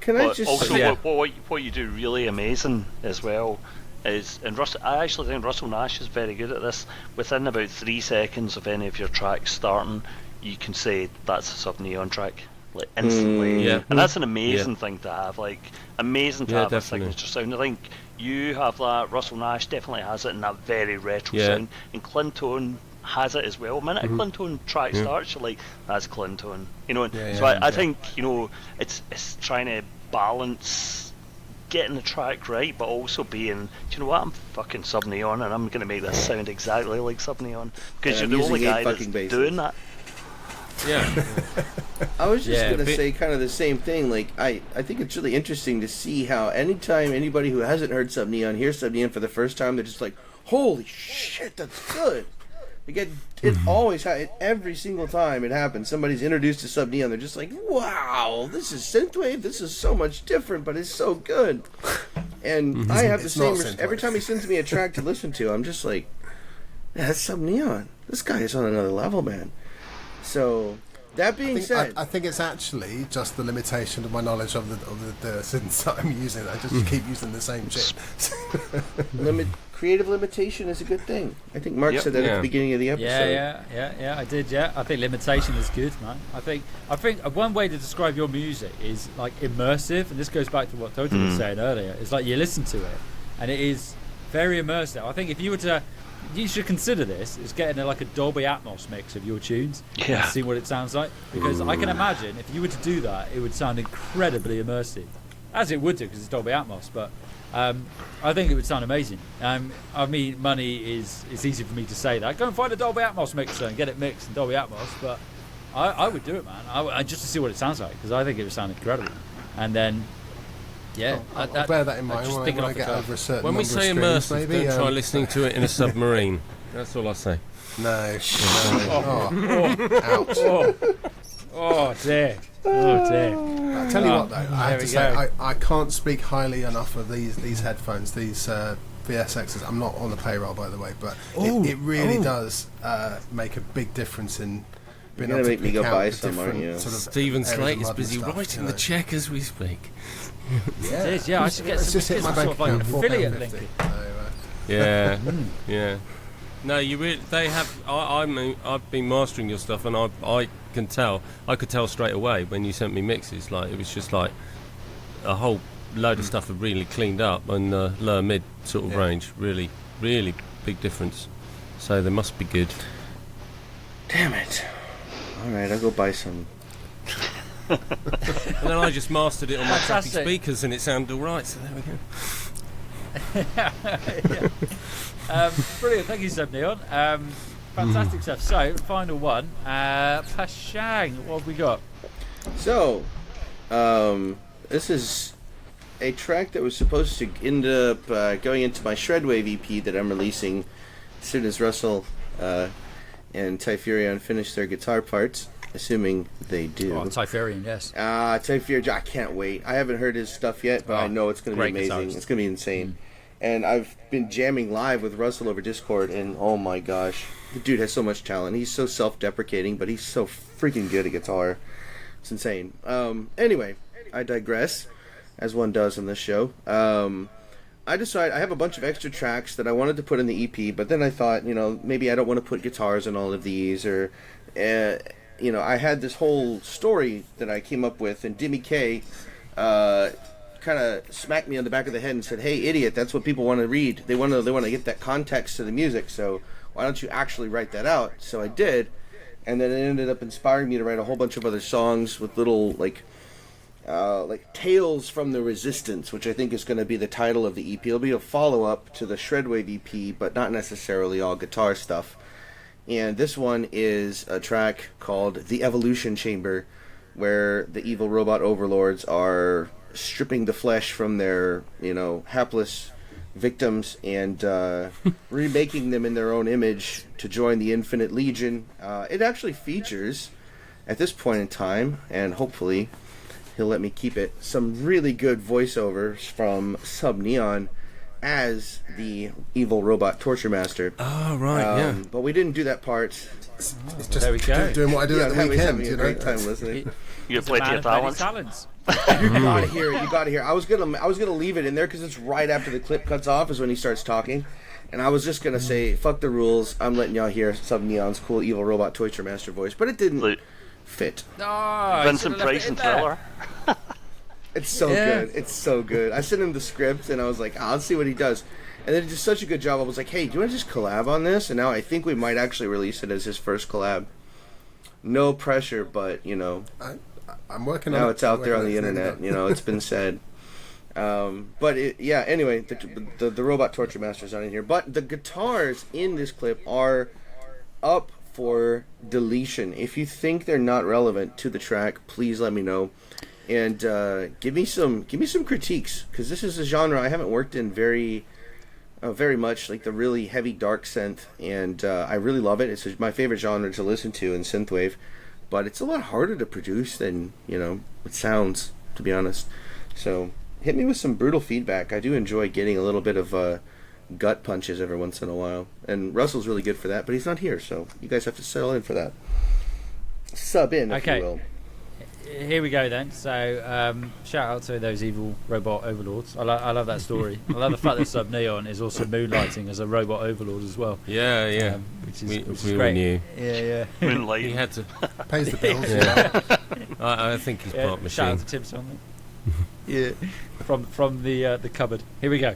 Can I just also what you do really amazing as well is, and I actually think Russell Nash is very good at this. Within about 3 seconds of any of your tracks starting, you can say that's a sub-neon track, like instantly, and that's an amazing thing to have. Like, amazing to have definitely. a signature sound. I think you have that. Russell Nash definitely has it in that very retro sound, and Clintone has it as well. The minute a Clintone track starts, you're like, that's Clintone, So I think it's trying to balance getting the track right, but also being, do you know what, I'm fucking sub-neon, and I'm going to make this sound exactly like sub-neon, because you're the only guy that's doing that. Yeah. I was just Yeah, gonna but- say kind of the same thing. Like I think it's really interesting to see how anytime anybody who hasn't heard Sub Neon hears Sub Neon for the first time, they're just like, "Holy shit, that's good!" It always every single time it happens. Somebody's introduced to Sub Neon, they're just like, "Wow, this is synthwave. This is so much different, but it's so good." And I have the It's not same. synthwave. Every time he sends me a track to listen to, I'm just like, "Yeah, that's Sub Neon. This guy is on another level, man." So that being said, I think it's actually just the limitation of my knowledge of the synths that I'm using. I just keep using the same shit. creative limitation is a good thing. I think Mark Yep. said that at Yeah. the beginning of the episode. Yeah, I did. Yeah, I think limitation is good, man. I think one way to describe your music is like immersive, and this goes back to what Totta was saying earlier. It's like you listen to it, and it is very immersive. I think if you were to, you should consider this. It's getting like a Dolby Atmos mix of your tunes. Yeah. And see what it sounds like, because I can imagine if you were to do that, it would sound incredibly immersive, as it would do because it's Dolby Atmos. But I think it would sound amazing. I mean, money is, it's easy for me to say that. Go and find a Dolby Atmos mixer and get it mixed in Dolby Atmos. But I would do it, man. I just to see what it sounds like, because I think it would sound incredible. And then, yeah, I'll bear that in mind just when thinking I off the get cuff. over a certain When we number say of streams, immersive, maybe, don't try listening to it in a submarine. That's all I say. No. Ouch. Oh dear. Oh dear. I tell you what, though, I There have we to say, go. I can't speak highly enough of these headphones, these VSXs. I'm not on the payroll, by the way, but it really does make a big difference in being You're able gonna to make me pick go out buy the some, aren't different you? sort of Stephen areas of Slate is mud and busy stuff, writing you the know. check as we speak. It is, yeah. I should get Let's some, just hit get my some bank sort of like account, affiliate £4.50. link. Yeah, yeah. No, you really. They have. I mean, I've been mastering your stuff, and I can tell. I could tell straight away when you sent me mixes. Like it was just like a whole load of stuff had really cleaned up, and lower mid sort of range. Really, really big difference. So they must be good. Damn it! All right, I'll go buy some. And then I just mastered it on my crappy Fantastic. speakers, and it sounded all right. So there we go. Brilliant, thank you, Sub Neon. Fantastic stuff. So, final one, Pashang. What have we got? So, this is a track that was supposed to end up going into my Shredwave EP that I'm releasing as soon as Russell and Typhurion finish their guitar parts, assuming they do. Oh, Typhurion, yes. Typhurion, I can't wait. I haven't heard his stuff yet, but I know it's going to be great amazing. guitarist. It's going to be insane. And I've been jamming live with Russell over Discord, and oh my gosh, the dude has so much talent. He's so self-deprecating, but he's so freaking good at guitar. It's insane. Anyway, I digress, as one does on this show. I decided I have a bunch of extra tracks that I wanted to put in the EP, but then I thought, maybe I don't want to put guitars in all of these, or, I had this whole story that I came up with, and Dimmy K kind of smacked me on the back of the head and said, "Hey, idiot, that's what people want to read. They want to get that context to the music. So why don't you actually write that out?" So I did, and then it ended up inspiring me to write a whole bunch of other songs with little like Tales from the Resistance, which I think is going to be the title of the EP. It'll be a follow-up to the Shredwave EP, but not necessarily all guitar stuff. And this one is a track called The Evolution Chamber, where the evil robot overlords are stripping the flesh from their, hapless victims and remaking them in their own image to join the Infinite Legion. It actually features, at this point in time, and hopefully he'll let me keep it, some really good voiceovers from Sub Neon as the evil robot torture master. Oh, right, yeah. But we didn't do that part. It's just There we go. doing what I do at the Having weekend. a great time listening. You He's a play to man your of many talents. talents. You gotta hear it. You gotta hear it. I was gonna leave it in there because it's right after the clip cuts off is when he starts talking, and I was just gonna say fuck the rules. I'm letting y'all hear Sub Neon's cool evil robot torture master voice, but it didn't Like fit. No, Vincent Price and Thriller. It's so Yeah. good. It's so good. I sent him the script and I was like, I'll see what he does. And then he did such a good job. I was like, hey, do you want to just collab on this? And now I think we might actually release it as his first collab. No pressure, but I'm working on now it. it's out there on the It's nearly internet. done. It's been said. But anyway, the robot torture master's not in here. But the guitars in this clip are up for deletion. If you think they're not relevant to the track, please let me know, and give me some critiques, because this is a genre I haven't worked in very much, like the really heavy dark synth, and I really love it. It's my favorite genre to listen to in synthwave, but it's a lot harder to produce than it sounds, to be honest. So hit me with some brutal feedback. I do enjoy getting a little bit of gut punches every once in a while, and Russell's really good for that, but he's not here, so you guys have to settle in for that. Sub in, if you will. Here we go then. So shout out to those evil robot overlords. I love that story. I love the fact that Sub Neon is also moonlighting as a robot overlord as well. Yeah. Which is we great. Knew. Yeah. Moonlight. He had to. Pays the bills. I think he's part machine. Shout out to Tim Song. Yeah. From the cupboard. Here we go.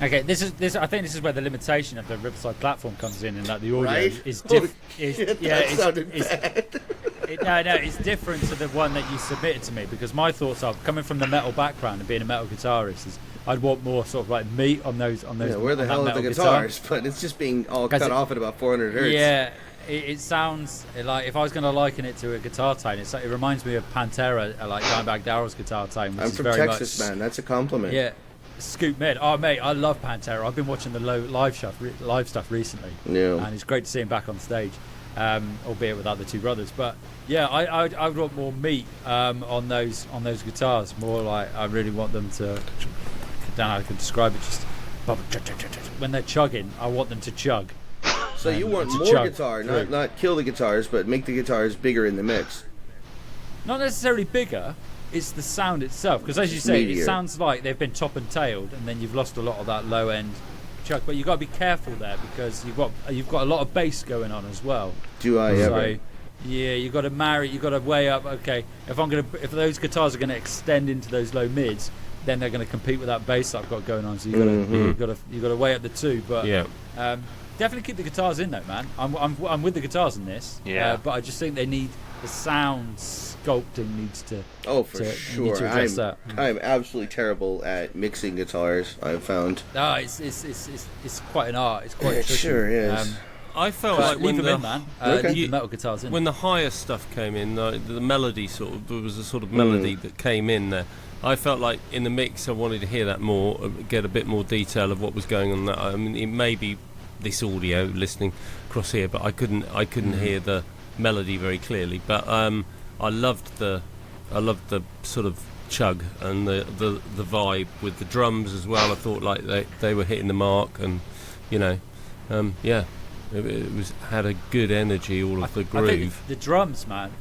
Okay, I think this is where the limitation of the Riverside platform comes in, and that the audio Right? is Holy it's shit, that sounded bad. no, it's different to the one that you submitted to me, because my thoughts are, coming from the metal background and being a metal guitarist, is I'd want more sort of like meat on those. Yeah, where the on hell that are the metal guitars? But it's just being all cut off at about 400 hertz. Yeah, it sounds like, if I was going to liken it to a guitar tone, it reminds me of Pantera, like Dimebag Darrell's guitar tone. Which I'm is from very Texas, much, man. That's a compliment. Yeah. Scoop mid. Oh mate, I love Pantera. I've been watching the live stuff recently, and it's great to see him back on stage, albeit without the two brothers. But yeah, I would want more meat on those guitars. More like, I really want them to. I don't know how I can describe it. Just when they're chugging, I want them to chug. So you want more guitar, not kill the guitars, but make the guitars bigger in the mix. Not necessarily bigger. It's the sound itself, because as you say, Meatier. it sounds like they've been top and tailed, and then you've lost a lot of that low end chug. But you've got to be careful there, because you've got a lot of bass going on as well. Do I ever? So, yeah, you've got to weigh up. Okay, if those guitars are going to extend into those low mids, then they're going to compete with that bass that I've got going on. So you've got to weigh up the two. But definitely keep the guitars in though, man. I'm with the guitars in this. Yeah. But I just think they need the sound sculpting needs to. Oh, for you need sure. to address that. I'm absolutely terrible at mixing guitars, I've found. No, it's quite an art. It's quite It tricky. sure is. I felt like leave when them the in, man. Okay. Leave the metal guitars in. when the higher stuff came in, the melody there was a sort of melody that came in there. I felt like in the mix I wanted to hear that more, get a bit more detail of what was going on. I mean, it may be this audio listening across here, but I couldn't hear the melody very clearly. But I loved the sort of chug and the vibe with the drums as well. I thought like they were hitting the mark, and it was had a good energy, all of the groove. I think the drums, man.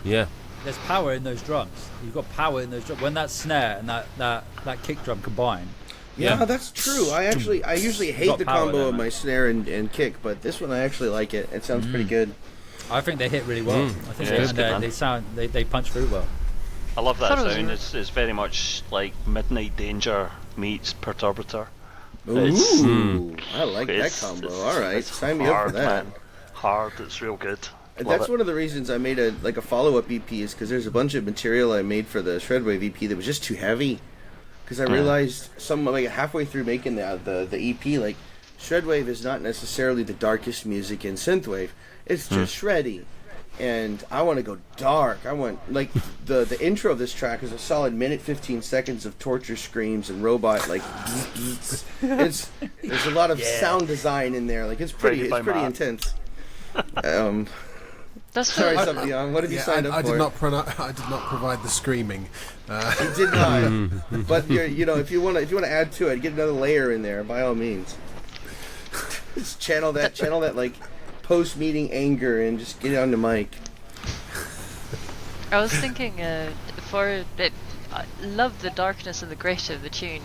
Yeah. There's power in those drums. You've got power in those drums. When that snare and that kick drum combine. Yeah, that's true. I usually hate the combo of my snare and kick, but this one I actually like it. It sounds pretty good. I think they hit really well. I think they punch through well. I love that Thought it was sound. It's very much like Midnight Danger meets Perturbator. Ooh, I like that It's- combo. it's- All right, it's sign me up for hard, that. man. Hard, it's real good. And Love that's it. one of the reasons I made a follow-up EP, is because there's a bunch of material I made for the Shredwave EP that was just too heavy. Because I realized halfway through making the EP, like, Shredwave is not necessarily the darkest music in synthwave. It's just shreddy. And I want to go dark. I want, like, the intro of this track is a solid minute 15 seconds of torture screams and robot, like, there's a lot of sound design in there. Like, it's pretty Matt. intense. That's Sorry, what, Subneon. What have you signed up I for? I did not provide the screaming. You did not. But if you want to add to it, get another layer in there by all means. Just channel that like post-meeting anger and just get it on the mic. I was thinking, I love the darkness and the grit of the tune.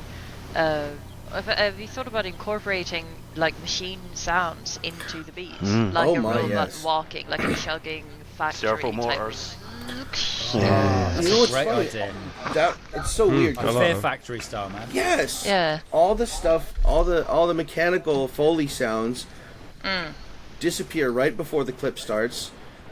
Have you thought about incorporating like machine sounds into the beat, like a robot walking, like a chugging factory Servo type? motors. You know what's Great funny? idea. It's so weird. A Fear Factory style, man. Yes. Yeah. All the stuff, all the mechanical Foley sounds disappear right before the clip starts,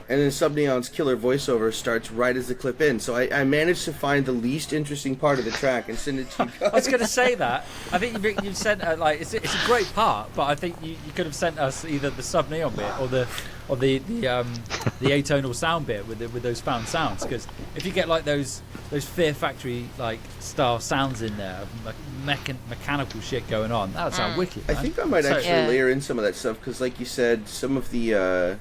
and then Subneon's killer voiceover starts right as the clip ends. So I managed to find the least interesting part of the track and send it to you guys. I was going to say that. I think you've sent it's a great part, but I think you could have sent us either the sub-neon bit or the atonal sound bit with those found sounds. Because if you get like those Fear Factory like style sounds in there, like mechanical shit going on, that would sound wicked. I Man. think I might actually Yeah. layer in some of that stuff because, like you said, some of the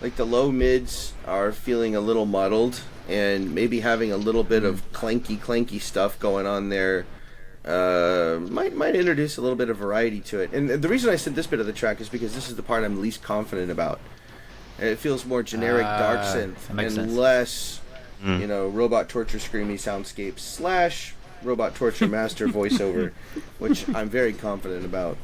like the low mids are feeling a little muddled, and maybe having a little bit of clanky stuff going on there might introduce a little bit of variety to it. And the reason I sent this bit of the track is because this is the part I'm least confident about. And it feels more generic dark synth that makes and sense. less, robot torture screamy soundscape / robot torture master voiceover, which I'm very confident about.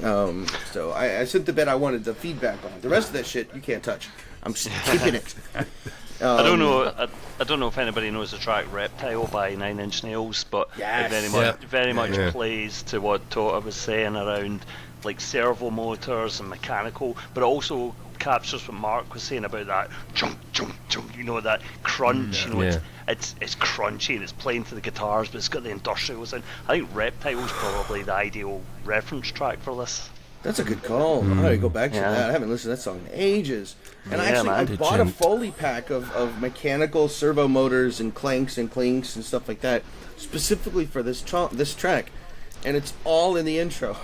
So I sent the bit I wanted the feedback on. The rest of that shit you can't touch. I'm skipping it. I don't know. I don't know if anybody knows the track "Reptile" by 9 Inch Nails, but Yes. it very much plays to what Totta was saying around like servo motors and mechanical, but it also captures what Mark was saying about that chunk, that crunch. It's crunchy and it's playing to the guitars, but it's got the industrial sound. I think "Reptile's" probably the ideal reference track for this. That's a good call. I gotta go back to that. I haven't listened to that song in ages. And I bought a Foley pack of mechanical servo motors and clanks and clinks and stuff like that, specifically for this track, and it's all in the intro.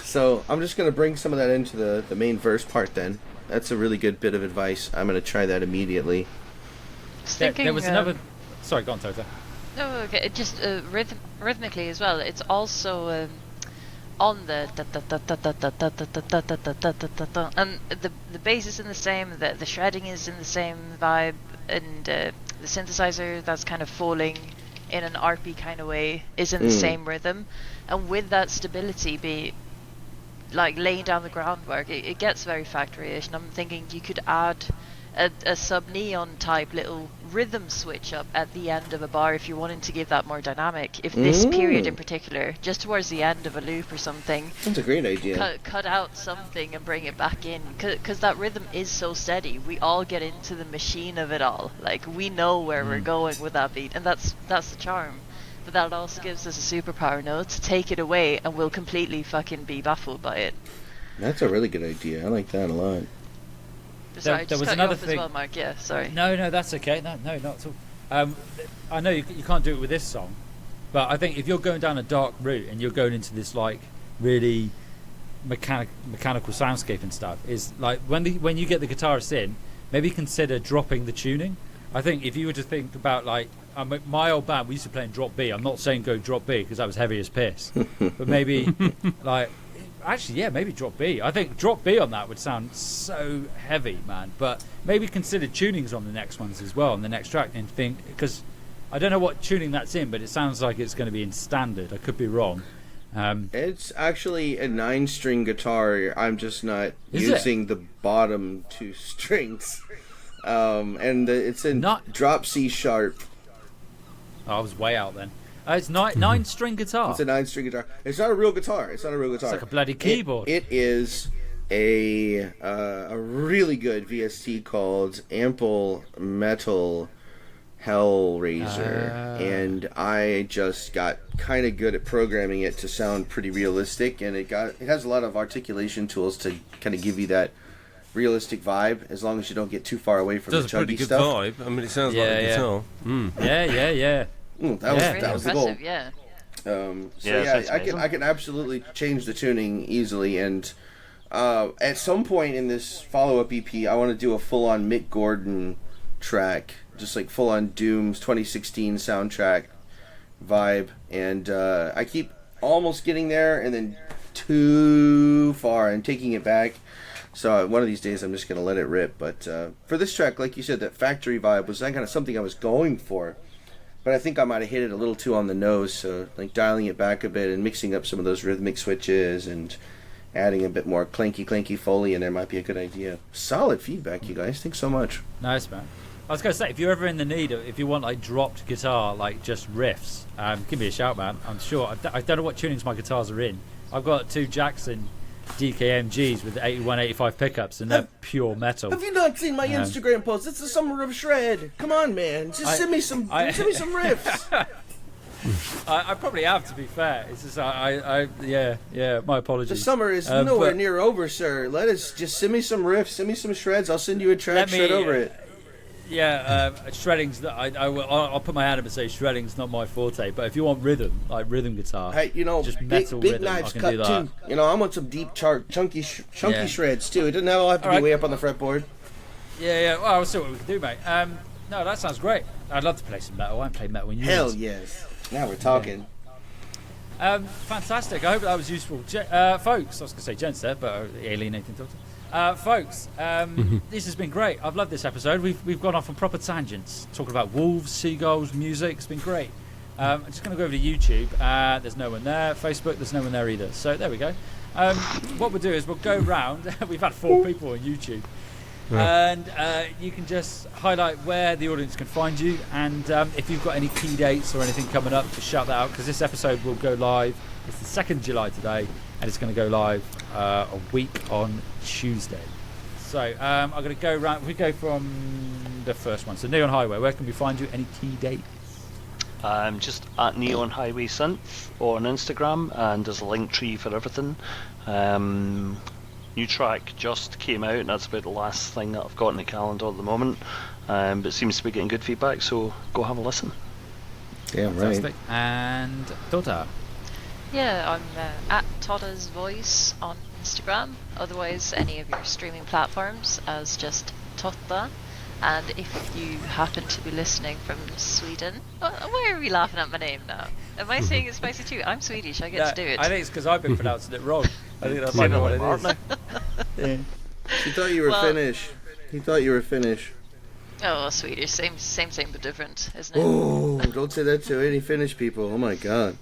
So I'm just gonna bring some of that into the main verse part. Then that's a really good bit of advice. I'm gonna try that immediately. There was another. Sorry, go on, Totta. No, okay. It just rhythmically as well. It's also on the and the bass is in the same. The shredding is in the same vibe, and the synthesizer that's kind of falling in an RP kind of way is in the same rhythm, and with that stability be like laying down the groundwork, it gets very factory-ish. And I'm thinking you could add a sub-neon type little rhythm switch up at the end of a bar if you're wanting to give that more dynamic. If this period in particular, just towards the end of a loop or something, That's a great idea. cut out something and bring it back in, because that rhythm is so steady. We all get into the machine of it all. Like, we know where we're going with that beat, and that's the charm. But that also gives us a superpower, no? To take it away and we'll completely fucking be baffled by it. That's a really good idea. I like that a lot. Sorry, There just was cut another you off thing. as well, Mark. Yeah, sorry. No, that's okay. No, not at all. I know you can't do it with this song, but I think if you're going down a dark route and you're going into this like really mechanical soundscape and stuff, is like when you get the guitarist in, maybe consider dropping the tuning. I think if you were to think about like my old band, we used to play in drop B. I'm not saying go drop B because that was heavy as piss, but maybe like. Actually, yeah, maybe drop B. I think drop B on that would sound so heavy, man. But maybe consider tunings on the next ones as well, on the next track, and think, because I don't know what tuning that's in, but it sounds like it's going to be in standard. I could be wrong. It's actually a 9-string guitar. I'm just not Is using the bottom 2 strings. And it's in drop C sharp. Oh, I was way out then. It's 9-string guitar. It's a 9-string guitar. It's not a real guitar. It's like a bloody keyboard. It is a really good VST called Ample Metal Hellraiser, and I just got kind of good at programming it to sound pretty realistic, and it has a lot of articulation tools to kind of give you that realistic vibe, as long as you don't get too far away from the chuggy stuff. It does a pretty good vibe. I mean, it sounds like a guitar. Yeah. That was the goal. Yeah. I can absolutely change the tuning easily, and At some point in this follow-up EP, I want to do a full-on Mick Gordon track, just like full-on Doom's 2016 soundtrack vibe, and I keep almost getting there and then too far and taking it back. So one of these days I'm just going to let it rip. But for this track, like you said, that factory vibe was that kind of something I was going for. But I think I might have hit it a little too on the nose. So like dialing it back a bit and mixing up some of those rhythmic switches and adding a bit more clanky Foley in there might be a good idea. Solid feedback, you guys. Thanks so much. Nice, man. I was going to say, if you're ever in the need of, if you want like dropped guitar, like just riffs, give me a shout, man. I'm sure. I don't know what tunings my guitars are in. I've got 2 Jackson DKMGs with 81, 85 pickups, and they're pure metal. Have you not seen my Instagram post? It's the summer of shred. Come on, man. Just send me some riffs. I probably have, to be fair. It's just yeah. My apologies. The summer is nowhere near over, sir. Let us just send me some riffs, send me some shreds. I'll send you a track, shred over it. Yeah, shredding's. I'll put my hand up and say shredding's not my forte. But if you want rhythm, like rhythm guitar, hey, just metal big rhythm, knives I can cut do that. too. You know, I want some deep, chunky shreds too. It doesn't all have to be way up on the fretboard. Yeah. Well, I'll see what we can do, mate. No, that sounds great. I'd love to play some metal. I haven't played metal in years. Hell yes. Now we're talking. Fantastic. I hope that was useful, folks. I was going to say gents there, but alienating Totta. Folks, this has been great. I've loved this episode. We've gone off on proper tangents, talking about wolves, seagulls, music. It's been great. I'm just going to go over to YouTube. There's no one there. Facebook, there's no one there either. So there we go. What we'll do is we'll go round. We've had 4 people on YouTube. And you can just highlight where the audience can find you. And if you've got any key dates or anything coming up, just shout that out, because this episode will go live. It's the 2nd of July today, and it's going to go live a week on Tuesday. So I'm going to go round. We go from the first one. So Neon Highway, where can we find you? Any key dates? Just at Neon Highway Synth on Instagram, and there's a link tree for everything. New track just came out, and that's about the last thing that I've got in the calendar at the moment. But it seems to be getting good feedback, so go have a listen. Yeah, Fantastic. Right. And Totta. Yeah, I'm at Totta's Voice on Instagram. Otherwise, any of your streaming platforms as just Totta. And if you happen to be listening from Sweden, why are we laughing at my name now? Am I saying it's spicy too? I'm Swedish. I get to do it. I think it's because I've been pronouncing it wrong. I think that's what it is. Yeah. He thought you were Finnish. He thought you were Finnish. Oh, Swedish. Same, but different, isn't it? Oh, don't say that to any Finnish people. Oh my God.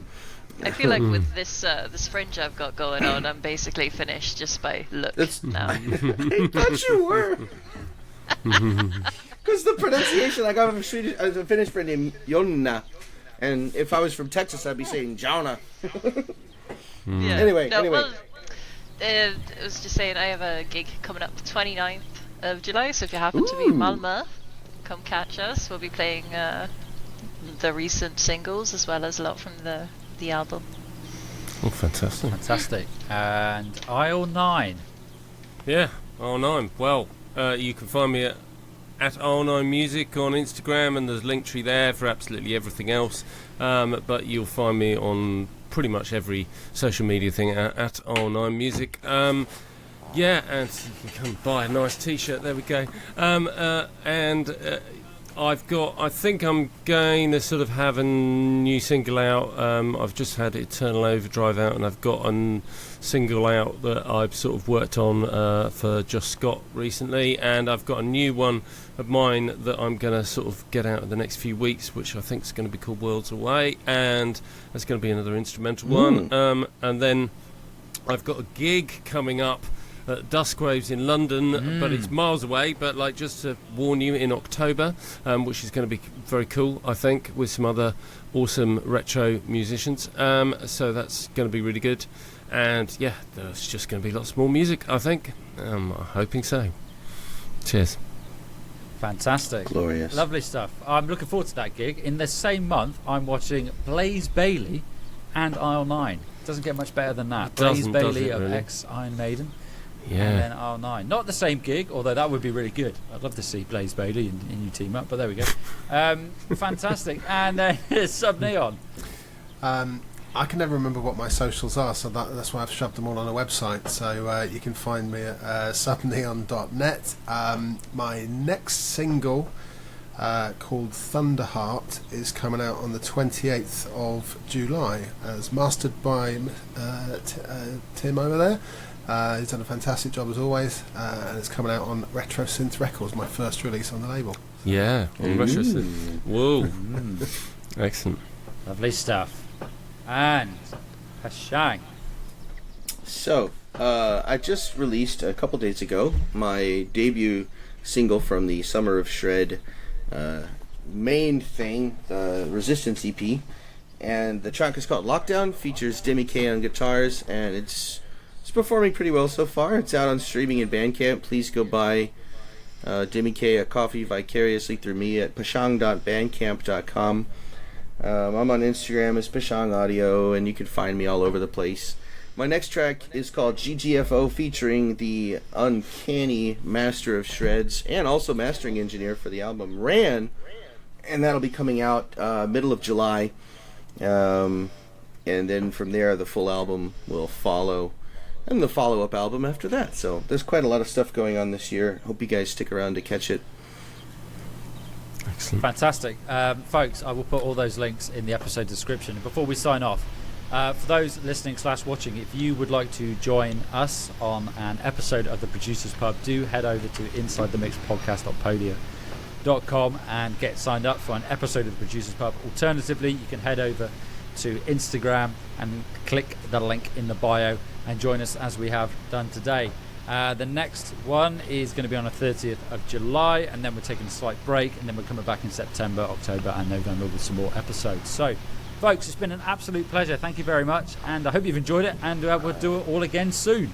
I feel like with this fringe I've got going on, I'm basically Finnish just by look now. I thought you were. Because the pronunciation, like I have a Finnish friend named Jonna, and if I was from Texas, I'd be saying Jonna. Yeah. Anyway. Well, I was just saying I have a gig coming up 29th of July, so if you happen to be in Malmö, come catch us. We'll be playing the recent singles as well as a lot from the album. Oh, fantastic. And Aisle 9. Yeah, Aisle 9. Well, you can find me at Aisle 9 Music on Instagram, and there's a link tree there for absolutely everything else. But you'll find me on pretty much every social media thing at Aisle 9 Music. Yeah, and you can come buy a nice t-shirt. There we go. I think I'm going to sort of have a new single out. I've just had Eternal Overdrive out, and I've got a single out that I've sort of worked on for Just Scott recently, and I've got a new one of mine that I'm going to sort of get out in the next few weeks, which I think is going to be called Worlds Away, and there's going to be another instrumental one. And then I've got a gig coming up at Duskwaves in London, but it's miles away, but like just to warn you, in October, which is going to be very cool, I think, with some other awesome retro musicians, so that's going to be really good. And yeah, there's just going to be lots more music, I think. I'm hoping so. Cheers. Fantastic. Glorious. Lovely stuff. I'm looking forward to that gig. In the same month, I'm watching Blaze Bayley and Aisle 9. Doesn't get much better than that. Blaze Bayley of really? ex-Iron Maiden. Yeah. And then Aisle 9. Not the same gig, although that would be really good. I'd love to see Blaze Bayley and you team up, but there we go. Fantastic. And then Sub Neon. I can never remember what my socials are, so that's why I've shoved them all on a website. So you can find me at subneon.net. My next single, called Thunderheart, is coming out on the 28th of July, as mastered by Tim over there. He's done a fantastic job as always, and it's coming out on Retro Synth Records, my first release on the label. Yeah, on Retro Synth. Whoa. Excellent. Lovely stuff. And Pashang. So, I just released a couple days ago my debut single from the Summer of Shred main thing, the Resistance EP, and the track is called Lockdown, features Demi K on guitars, and it's performing pretty well so far. It's out on streaming in Bandcamp. Please go buy Demi K a coffee vicariously through me at pashang.bandcamp.com. I'm on Instagram as Pashang Audio, and you can find me all over the place. My next track is called GGFO, featuring the uncanny master of shreds and also mastering engineer for the album, Ran, and that'll be coming out middle of July. And then from there, the full album will follow, and the follow-up album after that. So there's quite a lot of stuff going on this year. Hope you guys stick around to catch it. Excellent. Fantastic. Folks, I will put all those links in the episode description. Before we sign off, for those listening / watching, if you would like to join us on an episode of the Producers Pub, do head over to insidethemixpodcast.podia.com and get signed up for an episode of the Producers Pub. Alternatively, you can head over to Instagram and click the link in the bio and join us as we have done today. The next one is going to be on the 30th of July, and then we're taking a slight break, and then we're coming back in September, October and November with some more episodes. So folks, it's been an absolute pleasure. Thank you very much, and I hope you've enjoyed it, and we'll do it all again soon.